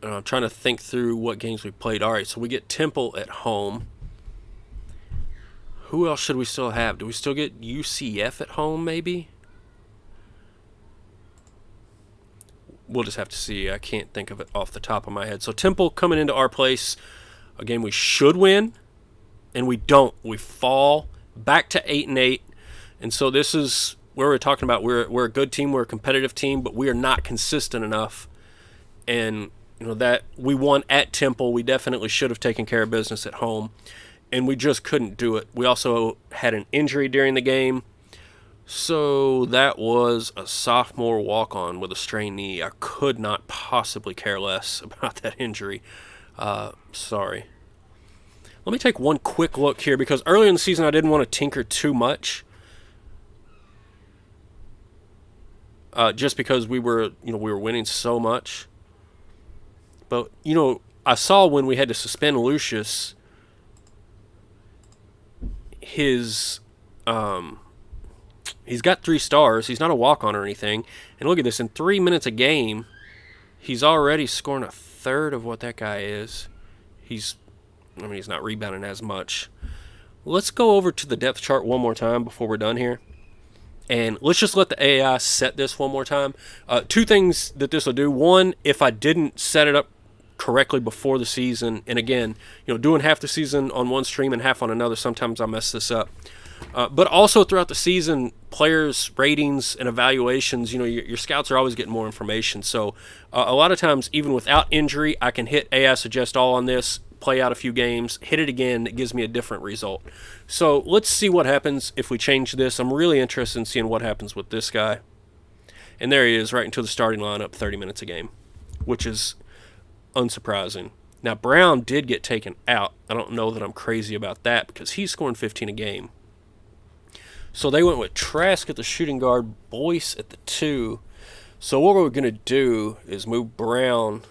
I'm trying to think through what games we played. All right, so we get Temple at home. Who else should we still have? Do we still get UCF at home, maybe? We'll just have to see. I can't think of it off the top of my head. So Temple coming into our place, a game we should win, and we don't. We fall back to 8-8, and so this is where we're talking about we're a good team, we're a competitive team, but we are not consistent enough. And that we won at Temple. We definitely should have taken care of business at home, and we just couldn't do it. We also had an injury during the game. So that was a sophomore walk-on with a strained knee. I could not possibly care less about that injury. Sorry. Let me take one quick look here, because earlier in the season I didn't want to tinker too much. Just because we were winning so much. But, I saw when we had to suspend Lucius, he's got 3 stars. He's not a walk-on or anything. And look at this. In 3 minutes a game, he's already scoring a third of what that guy is. He's not rebounding as much. Let's go over to the depth chart one more time before we're done here. And let's just let the AI set this one more time. 2 things that this will do. One, if I didn't set it up correctly before the season, and again, doing half the season on one stream and half on another, sometimes I mess this up. But also throughout the season, players' ratings and evaluations, your scouts are always getting more information. So a lot of times, even without injury, I can hit AI suggest all on this, play out a few games, hit it again, it gives me a different result. So let's see what happens if we change this. I'm really interested in seeing what happens with this guy. And there he is, right into the starting lineup, 30 minutes a game, which is unsurprising. Now, Brown did get taken out. I don't know that I'm crazy about that, because he's scoring 15 a game. So they went with Trask at the shooting guard, Boyce at the 2. So what we're going to do is move Brown,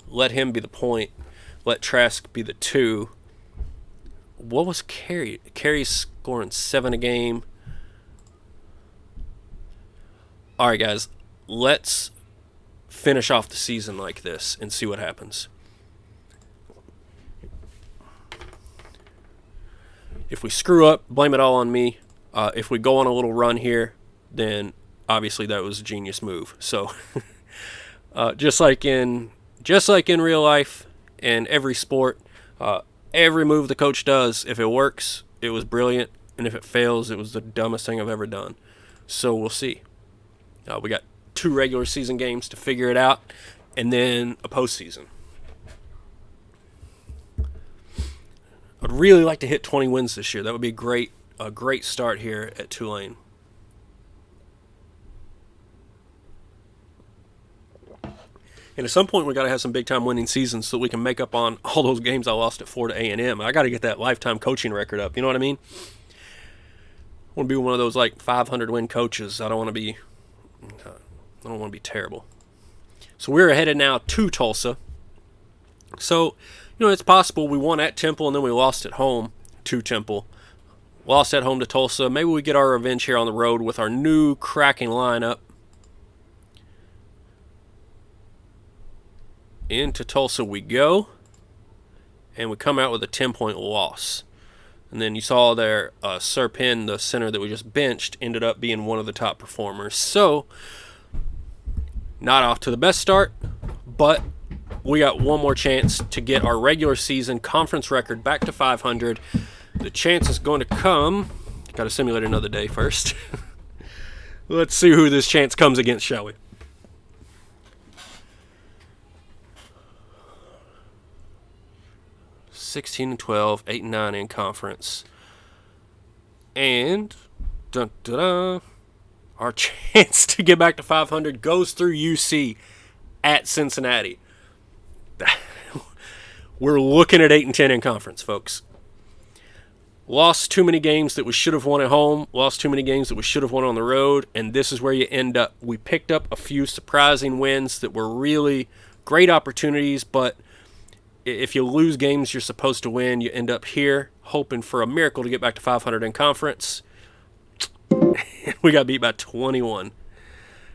let him be the point, let Trask be the 2. What was Carey? Carey's scoring 7 a game. All right, guys, let's finish off the season like this and see what happens. If we screw up, blame it all on me. If we go on a little run here, then obviously that was a genius move. So just like in real life and every sport, every move the coach does, if it works, it was brilliant, and if it fails, it was the dumbest thing I've ever done. So we'll see. We got 2 regular season games to figure it out, and then a postseason. I'd really like to hit 20 wins this year. That would be a great start here at Tulane. And at some point, we got to have some big-time winning seasons so we can make up on all those games I lost at Florida A&M. I got to get that lifetime coaching record up. You know what I mean? I want to be one of those 500-win coaches. I don't want to be terrible. So we're headed now to Tulsa. So, it's possible we won at Temple and then we lost at home to Temple. Lost at home to Tulsa. Maybe we get our revenge here on the road with our new cracking lineup. Into Tulsa we go. And we come out with a 10-point loss. And then you saw there, Sir Penn, the center that we just benched, ended up being one of the top performers. So, not off to the best start, but we got one more chance to get our regular season conference record back to 500. The chance is going to come. Got to simulate another day first. Let's see who this chance comes against, shall we? (16-12, 8-9 in conference, and our chance to get back to 500 goes through UC at Cincinnati. We're looking at 8-10 in conference, folks. Lost too many games that we should have won at home. Lost too many games that we should have won on the road. And this is where you end up. We picked up a few surprising wins that were really great opportunities. But if you lose games you're supposed to win, you end up here hoping for a miracle to get back to 500 in conference. We got beat by 21,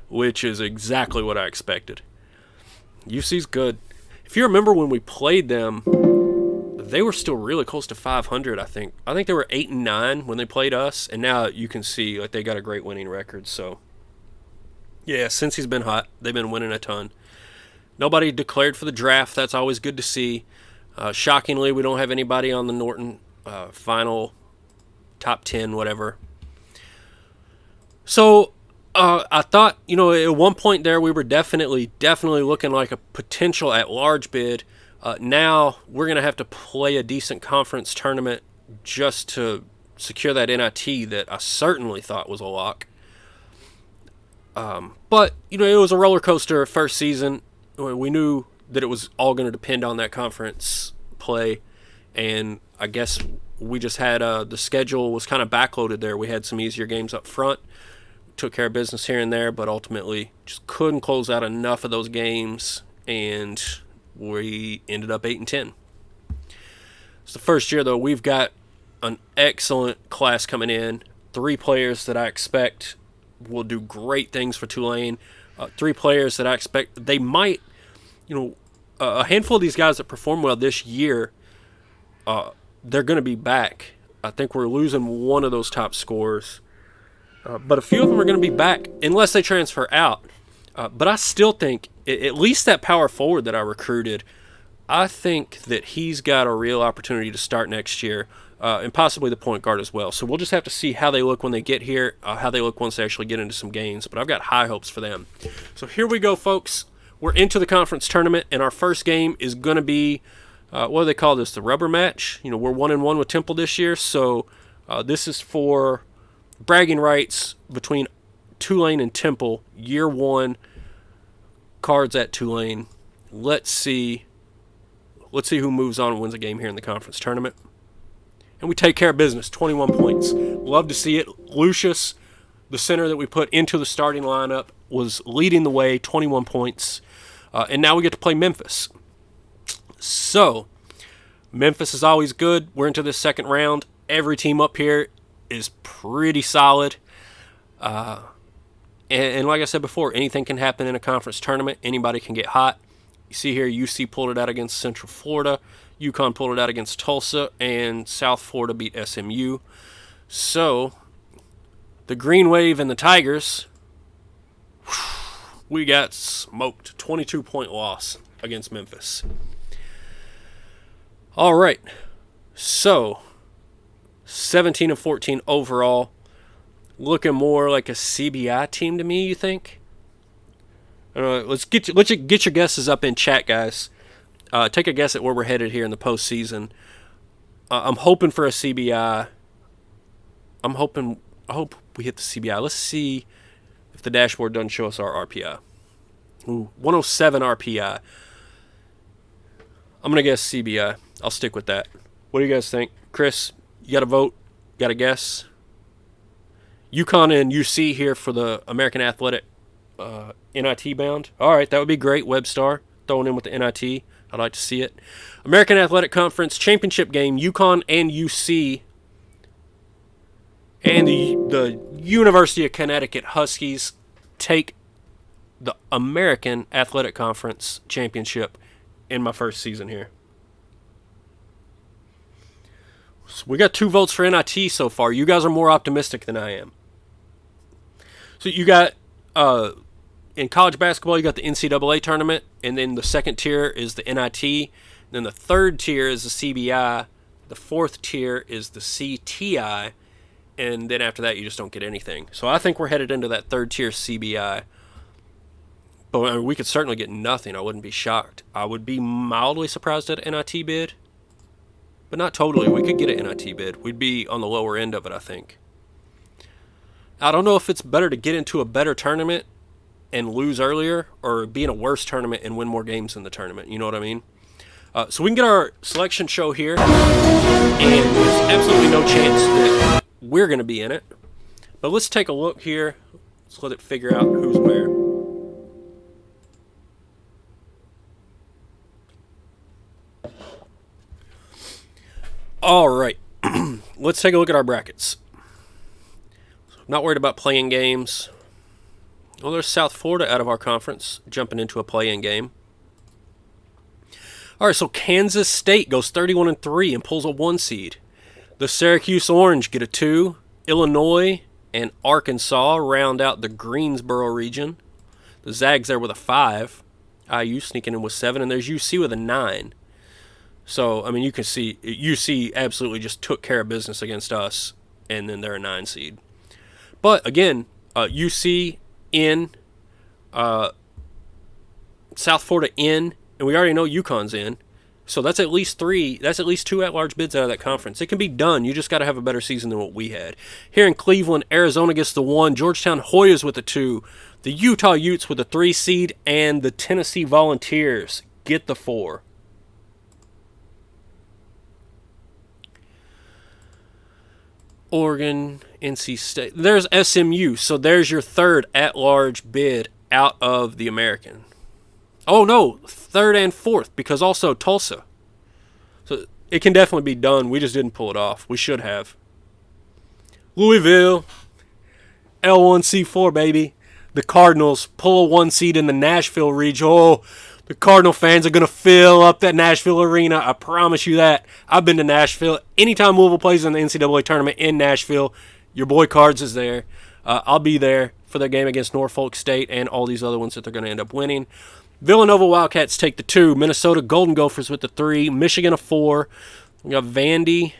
which is exactly what I expected. UC's good. If you remember when we played them, they were still really close to 500, I think. I think they were 8-9 when they played us, and now you can see like they got a great winning record. So, yeah, since he's been hot, they've been winning a ton. Nobody declared for the draft. That's always good to see. Shockingly, we don't have anybody on the Norton final top 10, whatever. So, I thought, at one point there we were definitely looking like a potential at-large bid. Now we're going to have to play a decent conference tournament just to secure that NIT that I certainly thought was a lock. But, it was a roller coaster first season. We knew that it was all going to depend on that conference play. And I guess we just had the schedule was kind of backloaded there. We had some easier games up front. Took care of business here and there, but ultimately just couldn't close out enough of those games. And we ended up 8-10. It's the first year, though. We've got an excellent class coming in. 3 players that I expect will do great things for Tulane. 3 players that I expect they might, a handful of these guys that perform well this year, they're going to be back. I think we're losing one of those top scorers. But a few of them are going to be back unless they transfer out. But I still think, at least that power forward that I recruited, I think that he's got a real opportunity to start next year, and possibly the point guard as well. So we'll just have to see how they look when they get here, how they look once they actually get into some games. But I've got high hopes for them. So here we go, folks. We're into the conference tournament, and our first game is going to be, what do they call this, the rubber match? We're 1-1 with Temple this year, so this is for bragging rights between Tulane and Temple, year 1, cards at Tulane. Let's see who moves on and wins a game here in the conference tournament. And we take care of business, 21 points. Love to see it. Lucius, the center that we put into the starting lineup, was leading the way, 21 points. And now we get to play Memphis. So, Memphis is always good. We're into this second round. Every team up here is pretty solid. And like I said before, anything can happen in a conference tournament. Anybody can get hot. You see here, UC pulled it out against Central Florida. UConn pulled it out against Tulsa. And South Florida beat SMU. So, the Green Wave and the Tigers, we got smoked. 22-point loss against Memphis. All right. So, 17-14 overall. Looking more like a CBI team to me, you think? Let's get your guesses up in chat, guys. Take a guess at where we're headed here in the postseason. I'm hoping for a CBI. I hope we hit the CBI. Let's see if the dashboard doesn't show us our RPI. Ooh, 107 RPI. I'm going to guess CBI. I'll stick with that. What do you guys think? Chris, you got to vote? Got to guess? UConn and UC here for the American Athletic NIT bound. All right, that would be great. Webstar throwing in with the NIT. I'd like to see it. American Athletic Conference Championship game, UConn and UC, and the University of Connecticut Huskies take the American Athletic Conference Championship in my first season here. So we got 2 votes for NIT so far. You guys are more optimistic than I am. So you got, in college basketball, you got the NCAA tournament, and then the second tier is the NIT. Then the third tier is the CBI. The fourth tier is the CTI. And then after that, you just don't get anything. So I think we're headed into that third tier CBI. But I mean, we could certainly get nothing. I wouldn't be shocked. I would be mildly surprised at an NIT bid. But not totally. We could get an NIT bid. We'd be on the lower end of it, I think. I don't know if it's better to get into a better tournament and lose earlier, or be in a worse tournament and win more games in the tournament. You know what I mean? So we can get our selection show here, and there's absolutely no chance that we're going to be in it. But let's take a look here. Let's let it figure out who's where. All right. Let's take a look at our brackets. Not worried about playing games. Well, there's South Florida out of our conference jumping into a play-in game. All right, so Kansas State goes 31-3 and pulls a 1 seed. The Syracuse Orange get a 2. Illinois and Arkansas round out the Greensboro region. The Zags there with a 5. IU sneaking in with 7, and there's UC with a 9. So, I mean, you can see UC absolutely just took care of business against us, and then they're a 9 seed. But, again, UC in, South Florida in, and we already know UConn's in. So that's at least 3. That's at least 2 at-large bids out of that conference. It can be done. You just got to have a better season than what we had. Here in Cleveland, Arizona gets the 1. Georgetown Hoyas with the 2. The Utah Utes with the 3 seed. And the Tennessee Volunteers get the 4. Oregon, NC State. There's SMU. So there's your 3rd at-large bid out of the American. Oh, no, 3rd and 4th, because also Tulsa. So it can definitely be done. We just didn't pull it off. We should have. Louisville, L1C4, baby. The Cardinals pull a 1 seed in the Nashville region. Oh, the Cardinal fans are going to fill up that Nashville arena. I promise you that. I've been to Nashville. Anytime Louisville plays in the NCAA tournament in Nashville, your boy Cards is there. I'll be there for their game against Norfolk State and all these other ones that they're going to end up winning. Villanova Wildcats take the 2. Minnesota Golden Gophers with the 3. Michigan a 4. We got Vandy.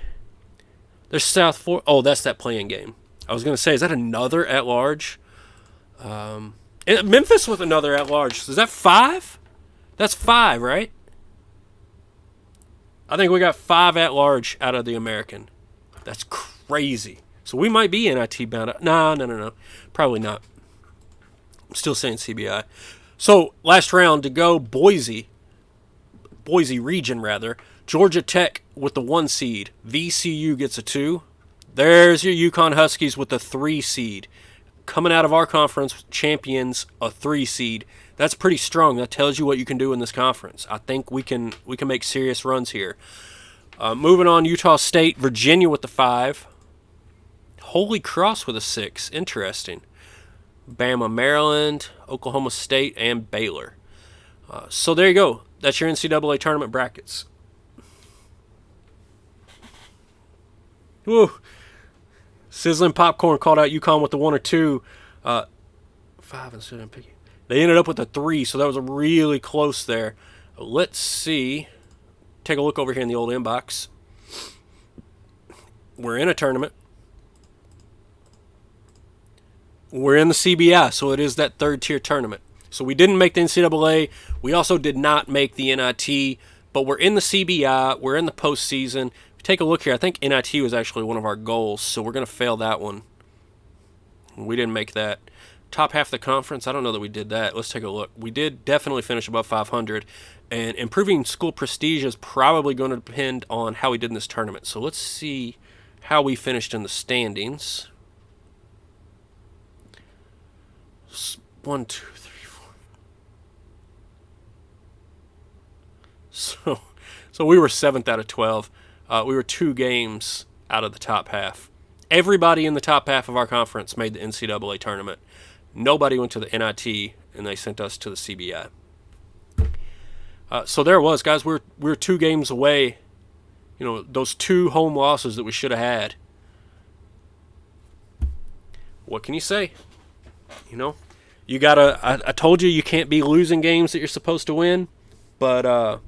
There's South Florida. Oh, that's that playing game. I was going to say, is that another at-large? Memphis with another at-large. Is that 5? That's 5, right? I think we got 5 at-large out of the American. That's crazy. So we might be NIT bound. No. Probably not. I'm still saying CBI. So, last round to go, Boise region rather. Georgia Tech with the 1 seed. VCU gets a 2. There's your UConn Huskies with the 3 seed. Coming out of our conference, champions a 3 seed. That's pretty strong. That tells you what you can do in this conference. I think we can make serious runs here. Moving on, Utah State, Virginia with the 5. Holy Cross with a 6. Interesting. Bama, Maryland, Oklahoma State, and Baylor. So there you go. That's your NCAA tournament brackets. Woo. Sizzling Popcorn called out UConn with the 1 or 2. 5 instead of picking. They ended up with a 3, so that was a really close there. Let's see. Take a look over here in the old inbox. We're in a tournament. We're in the CBI, so it is that 3rd-tier tournament. So we didn't make the NCAA. We also did not make the NIT, but we're in the CBI. We're in the postseason. Take a look here. I think NIT was actually one of our goals, so we're going to fail that one. We didn't make that. Top half of the conference, I don't know that we did that. Let's take a look. We did definitely finish above 500, and improving school prestige is probably going to depend on how we did in this tournament. So let's see how we finished in the standings. 1, 2, 3, 4. So we were 7th out of 12. We were 2 games out of the top half. Everybody in the top half of our conference made the NCAA tournament. Nobody went to the NIT, and they sent us to the CBI. So there it was, guys. We're 2 games away. You know, those 2 home losses that we should have had. What can you say? You know, you gotta. I told you can't be losing games that you're supposed to win, but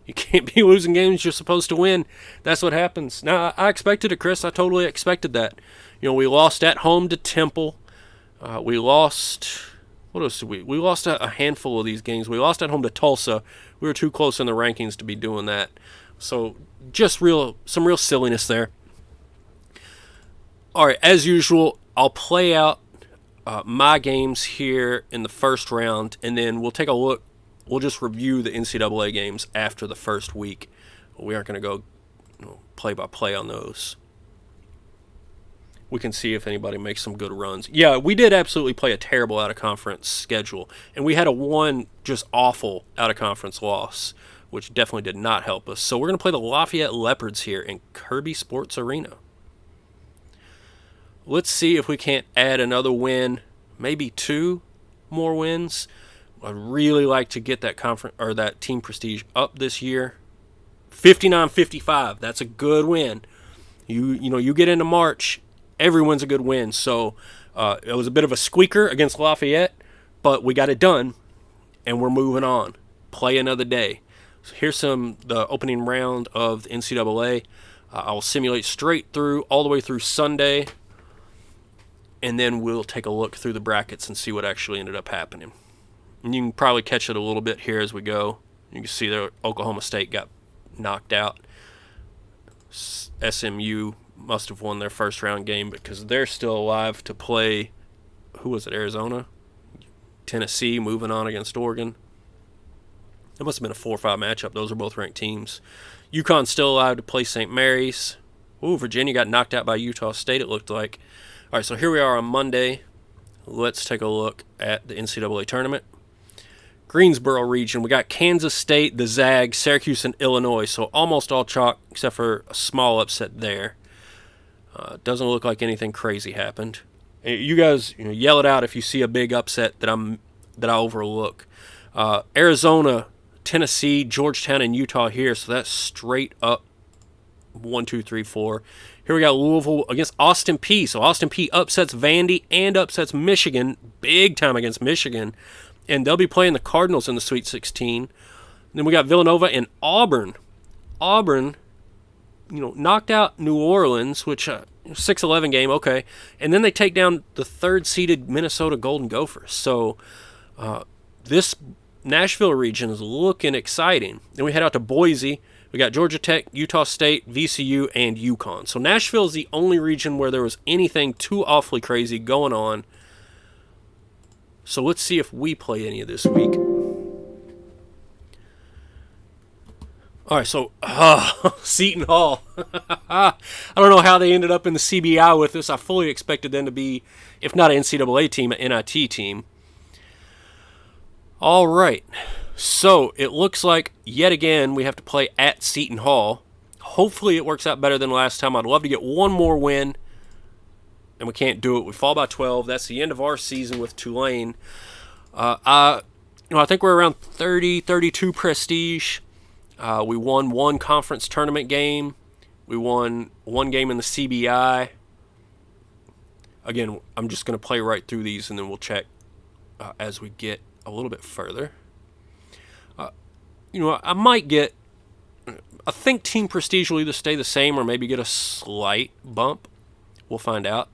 you can't be losing games you're supposed to win. That's what happens. Now I expected it, Chris. I totally expected that. You know, we lost at home to Temple. We lost. What else did we? We lost a handful of these games. We lost at home to Tulsa. We were too close in the rankings to be doing that. So just some real silliness there. All right, as usual, I'll play out my games here in the first round, and then we'll take a look. We'll just review the NCAA games after the first week. We aren't going to go play-by-play on those. We can see if anybody makes some good runs. Yeah, we did absolutely play a terrible out-of-conference schedule, and we had a one just awful out-of-conference loss, which definitely did not help us. So we're going to play the Lafayette Leopards here in Kirby Sports Arena. Let's see if we can't add another win, maybe 2 more wins. I'd really like to get that conference or that team prestige up this year. 59-55. That's a good win. You get into March, every win's a good win. So it was a bit of a squeaker against Lafayette, but we got it done, and we're moving on. Play another day. So here's the opening round of the NCAA. I'll simulate straight through, all the way through Sunday, and then we'll take a look through the brackets and see what actually ended up happening. And you can probably catch it a little bit here as we go. You can see that Oklahoma State got knocked out. SMU must have won their first round game because they're still alive to play, who was it, Arizona? Tennessee moving on against Oregon. It must have been a 4-5 matchup. Those are both ranked teams. UConn's still alive to play St. Mary's. Ooh, Virginia got knocked out by Utah State, it looked like. All right, so here we are on Monday. Let's take a look at the NCAA tournament. Greensboro region, we got Kansas State, the Zags, Syracuse, and Illinois. So almost all chalk except for a small upset there. Doesn't look like anything crazy happened. You guys, yell it out if you see a big upset that I overlook. Arizona, Tennessee, Georgetown, and Utah here. So that's straight up 1, 2, 3, 4. Here we got Louisville against Austin Peay. So Austin Peay upsets Vandy and upsets Michigan. Big time against Michigan. And they'll be playing the Cardinals in the Sweet 16. Then we got Villanova and Auburn. Auburn, knocked out New Orleans, which 6-11 game, okay. And then they take down the third-seeded Minnesota Golden Gophers. So this Nashville region is looking exciting. Then we head out to Boise. We got Georgia Tech, Utah State, VCU, and UConn. So Nashville is the only region where there was anything too awfully crazy going on. So let's see if we play any of this week. All right, so Seton Hall. I don't know how they ended up in the CBI with this. I fully expected them to be, if not an NCAA team, an NIT team. All right, so it looks like, yet again, we have to play at Seton Hall. Hopefully it works out better than last time. I'd love to get one more win. And we can't do it. We fall by 12. That's the end of our season with Tulane. I think we're around 30, 32 prestige. We won one conference tournament game. We won one game in the CBI. Again, I'm just going to play right through these, and then we'll check as we get a little bit further. I might get... I think team prestige will either stay the same or maybe get a slight bump. We'll find out.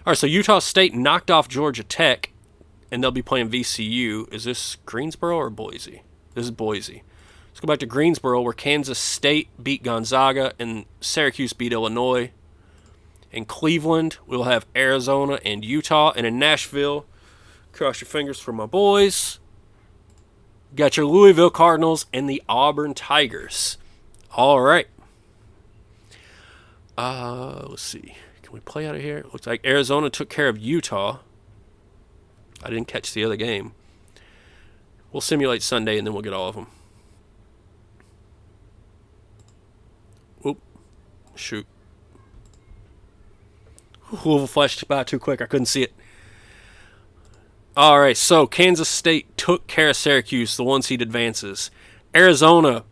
All right, so Utah State knocked off Georgia Tech, and they'll be playing VCU. Is this Greensboro or Boise? This is Boise. Let's go back to Greensboro, where Kansas State beat Gonzaga and Syracuse beat Illinois. In Cleveland, we'll have Arizona and Utah. And in Nashville, cross your fingers for my boys. Got your Louisville Cardinals and the Auburn Tigers. All right. Let's see. Can we play out of here? It looks like Arizona took care of Utah. I didn't catch the other game. We'll simulate Sunday, and then we'll get all of them. Oop. Shoot. Louisville flashed by too quick. I couldn't see it. All right, so Kansas State took care of Syracuse. The 1 seed advances. Arizona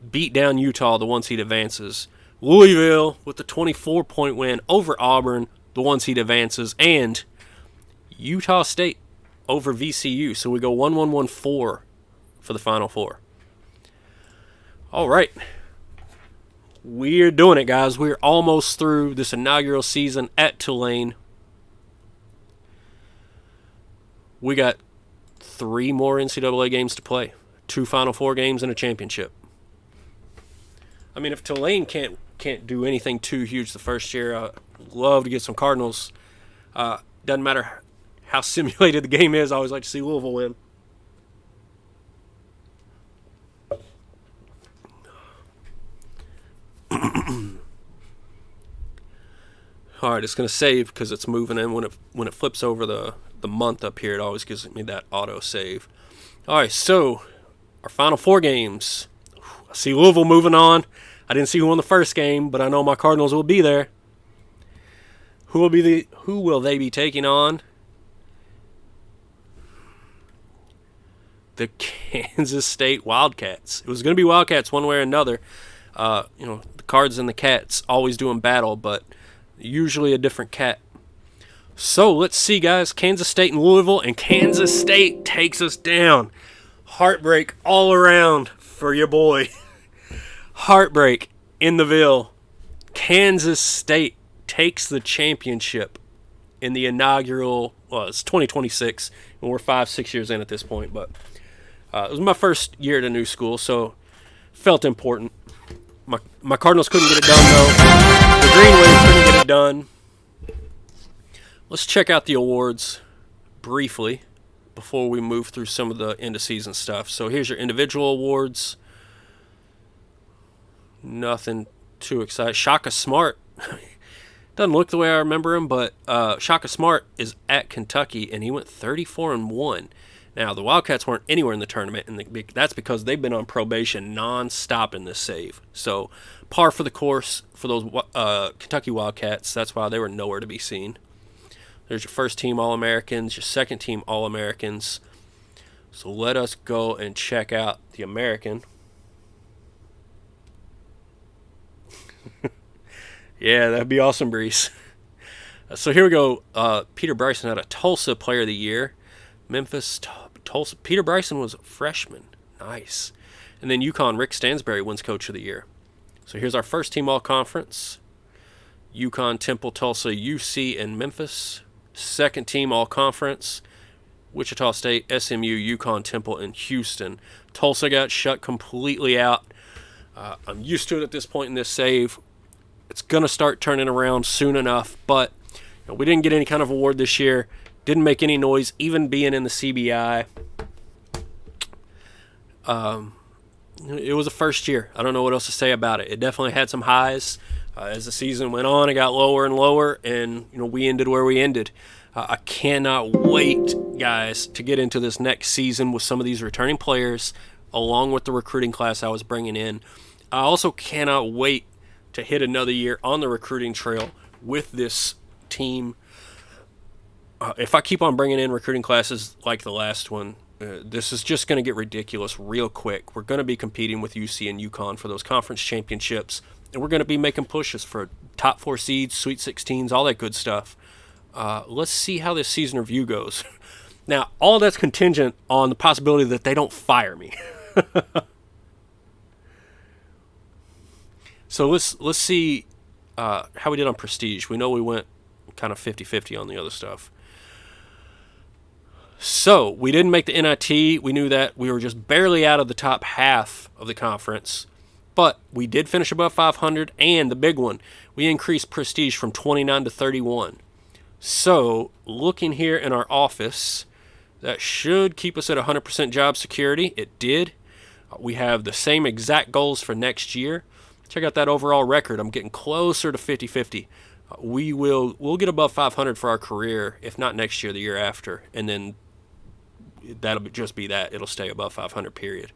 beat down Utah. The 1 seed advances. Louisville with the 24-point win over Auburn. The 1 seed advances. And Utah State over VCU. So we go 1-1-1-4 for the Final Four. All right. We're doing it, guys. We're almost through this inaugural season at Tulane. We got 3 more NCAA games to play. 2 Final Four games and a championship. I mean, if Tulane can't do anything too huge the first year, I'd love to get some Cardinals. Doesn't matter how simulated the game is. I always like to see Louisville win. All right, it's going to save because it's moving in. When it flips over the month up here, it always gives me that auto save. All right, so our Final Four games. I see Louisville moving on. I didn't see who won the first game, but I know my Cardinals will be there. Who will they be taking on? the Kansas State Wildcats. It was going to be Wildcats one way or another. The Cards and the Cats always doing battle, but usually a different cat. So let's see, guys. Kansas State and Louisville, and Kansas State takes us down. Heartbreak all around for your boy. Heartbreak in the Ville. Kansas State takes the championship in the inaugural, it's 2026, and we're 5-6 years in at this point, but it was my first year at a new school, so felt important. My Cardinals couldn't get it done, though. The Green Wave couldn't get it done. Let's check out the awards briefly before we move through some of the end-of-season stuff. So here's your individual awards. Nothing too exciting. Shaka Smart. Doesn't look the way I remember him, but Shaka Smart is at Kentucky, and he went 34-1. Now, the Wildcats weren't anywhere in the tournament, and that's because they've been on probation non-stop in this save. So, par for the course for those Kentucky Wildcats. That's why they were nowhere to be seen. There's your first team All-Americans, your second team All-Americans. So let us go and check out the American. Yeah, that'd be awesome, Brees. So here we go. Peter Bryson had a Tulsa Player of the Year. Memphis, Tulsa. Peter Bryson was a freshman. Nice. And then UConn, Rick Stansberry wins Coach of the Year. So here's our first team All-Conference. UConn, Temple, Tulsa, UC, and Memphis. Second team All-Conference. Wichita State, SMU, UConn, Temple, and Houston. Tulsa got shut completely out. I'm used to it at this point in this save. It's going to start turning around soon enough, but we didn't get any kind of award this year. Didn't make any noise, even being in the CBI. It was a first year. I don't know what else to say about it. It definitely had some highs. As the season went on, it got lower and lower, and we ended where we ended. I cannot wait, guys, to get into this next season with some of these returning players, along with the recruiting class I was bringing in. I also cannot wait to hit another year on the recruiting trail with this team. If I keep on bringing in recruiting classes like the last one, this is just going to get ridiculous real quick. We're going to be competing with UC and UConn for those conference championships, and we're going to be making pushes for top 4 seeds, Sweet 16s, all that good stuff. Let's see how this season review goes. Now, all that's contingent on the possibility that they don't fire me. So let's see how we did on prestige. We know we went kind of 50-50 on the other stuff. So we didn't make the NIT. We knew that. We were just barely out of the top half of the conference. But we did finish above 500, and the big one, we increased prestige from 29 to 31. So looking here in our office, that should keep us at 100% job security. It did. We have the same exact goals for next year. Check out that overall record. I'm getting closer to 50-50. We'll get above 500 for our career, if not next year, the year after. And then that'll just be that. It'll stay above 500, period.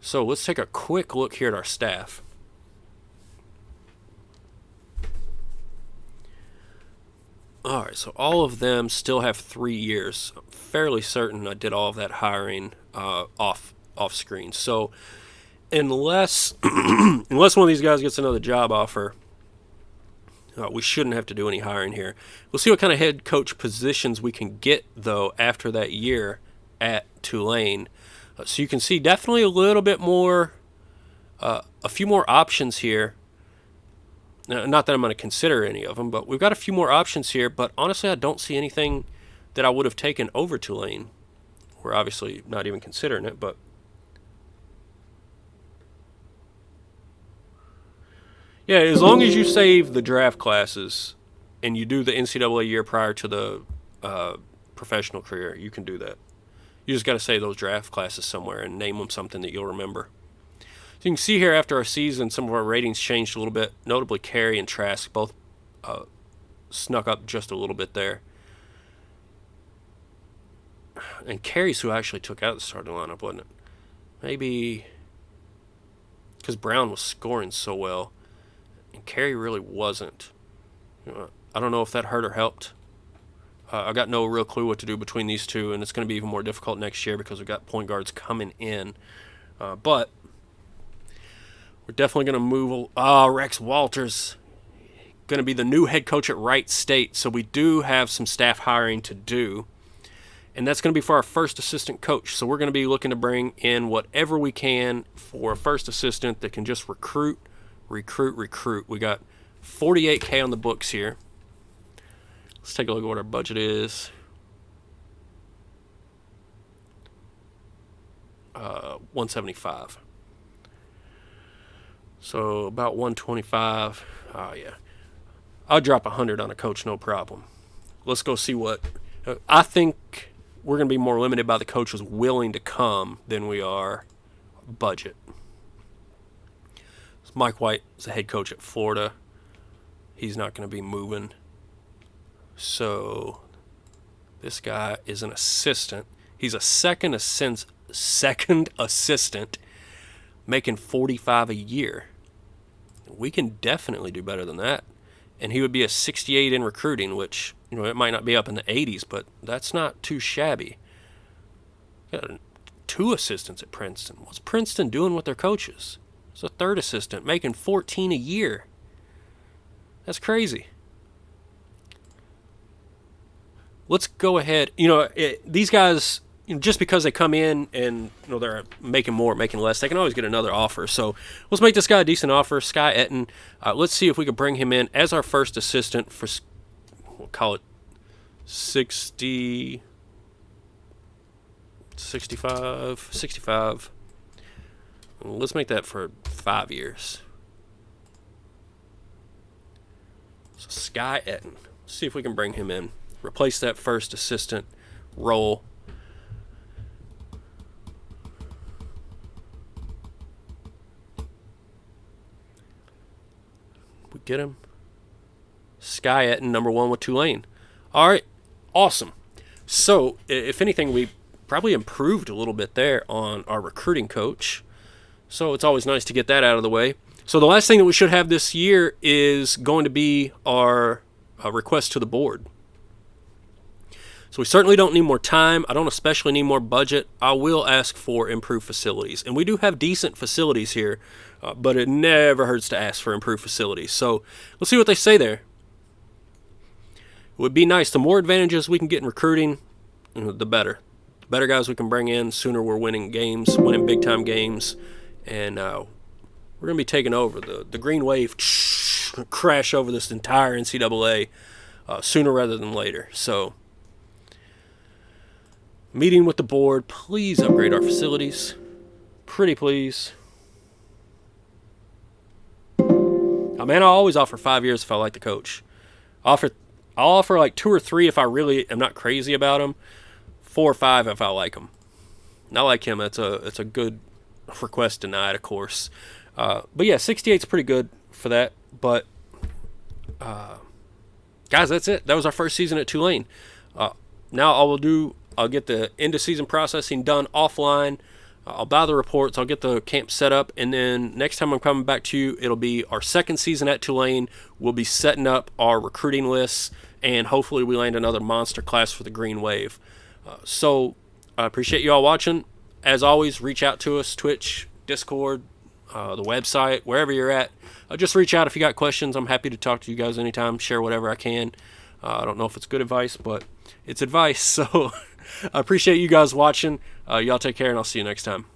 So let's take a quick look here at our staff. All right, so all of them still have 3 years. I'm fairly certain I did all of that hiring off screen. So unless unless one of these guys gets another job offer, we shouldn't have to do any hiring here. We'll see what kind of head coach positions we can get, though, after that year at Tulane. So you can see definitely a little bit more, a few more options here. Now, not that I'm going to consider any of them, but we've got a few more options here. But honestly, I don't see anything that I would have taken over Tulane. We're obviously not even considering it, but yeah, as long as you save the draft classes and you do the NCAA year prior to the professional career, you can do that. You just got to save those draft classes somewhere and name them something that you'll remember. So you can see here after our season, some of our ratings changed a little bit. Notably, Carey and Trask both snuck up just a little bit there. And Carey's who actually took out the starting lineup, wasn't it? Maybe because Brown was scoring so well. And Carey really wasn't. I don't know if that hurt or helped. I got no real clue what to do between these two, and it's going to be even more difficult next year because we've got point guards coming in. But we're definitely going to move. Rex Walters going to be the new head coach at Wright State, so we do have some staff hiring to do, and that's going to be for our first assistant coach. So we're going to be looking to bring in whatever we can for a first assistant that can just recruit. We got $48K on the books here. Let's take a look at what our budget is. $175. So about $125. Oh yeah, I'll drop $100 on a coach, no problem. Let's go see what. I think we're going to be more limited by the coaches willing to come than we are budget. So Mike White is the head coach at Florida. He's not going to be moving. So this guy is an assistant. He's a second assistant making $45 a year. We can definitely do better than that. And he would be a 68 in recruiting, which, it might not be up in the 80s, but that's not too shabby. Got 2 assistants at Princeton. What's Princeton doing with their coaches? It's a third assistant making $14 a year. That's crazy. Let's go ahead. These guys, just because they come in and they're making more, making less, they can always get another offer. So let's make this guy a decent offer. Sky Etten. Let's see if we can bring him in as our first assistant for, we'll call it 65. Let's make that for 5 years. So Sky Etten. Let's see if we can bring him in. Replace that first assistant role. We get him. Sky Etten, number 1 with Tulane. All right, awesome. So, if anything, we probably improved a little bit there on our recruiting coach. So it's always nice to get that out of the way. So the last thing that we should have this year is going to be our request to the board. So we certainly don't need more time. I don't especially need more budget. I will ask for improved facilities. And we do have decent facilities here, but it never hurts to ask for improved facilities. So let's see what they say there. It would be nice. The more advantages we can get in recruiting, the better. The better guys we can bring in, sooner we're winning games, winning big-time games. And we're going to be taking over. The green wave crash over this entire NCAA sooner rather than later. So, meeting with the board, please upgrade our facilities. Pretty please. Man, I'll always offer 5 years if I like the coach. I'll offer like 2 or 3 if I really am not crazy about him. 4 or 5 if I like him. Not like him. It's a good request denied, of course. But yeah, 68's pretty good for that. But guys, that's it. That was our first season at Tulane. Now I'll get the end of season processing done offline. I'll buy the reports. I'll get the camp set up. And then next time I'm coming back to you, it'll be our second season at Tulane. We'll be setting up our recruiting lists. And hopefully we land another monster class for the Green Wave. So I appreciate you all watching. As always, reach out to us, Twitch, Discord, the website, wherever you're at. Just reach out if you got questions. I'm happy to talk to you guys anytime, share whatever I can. I don't know if it's good advice, but it's advice. So I appreciate you guys watching. Y'all take care, and I'll see you next time.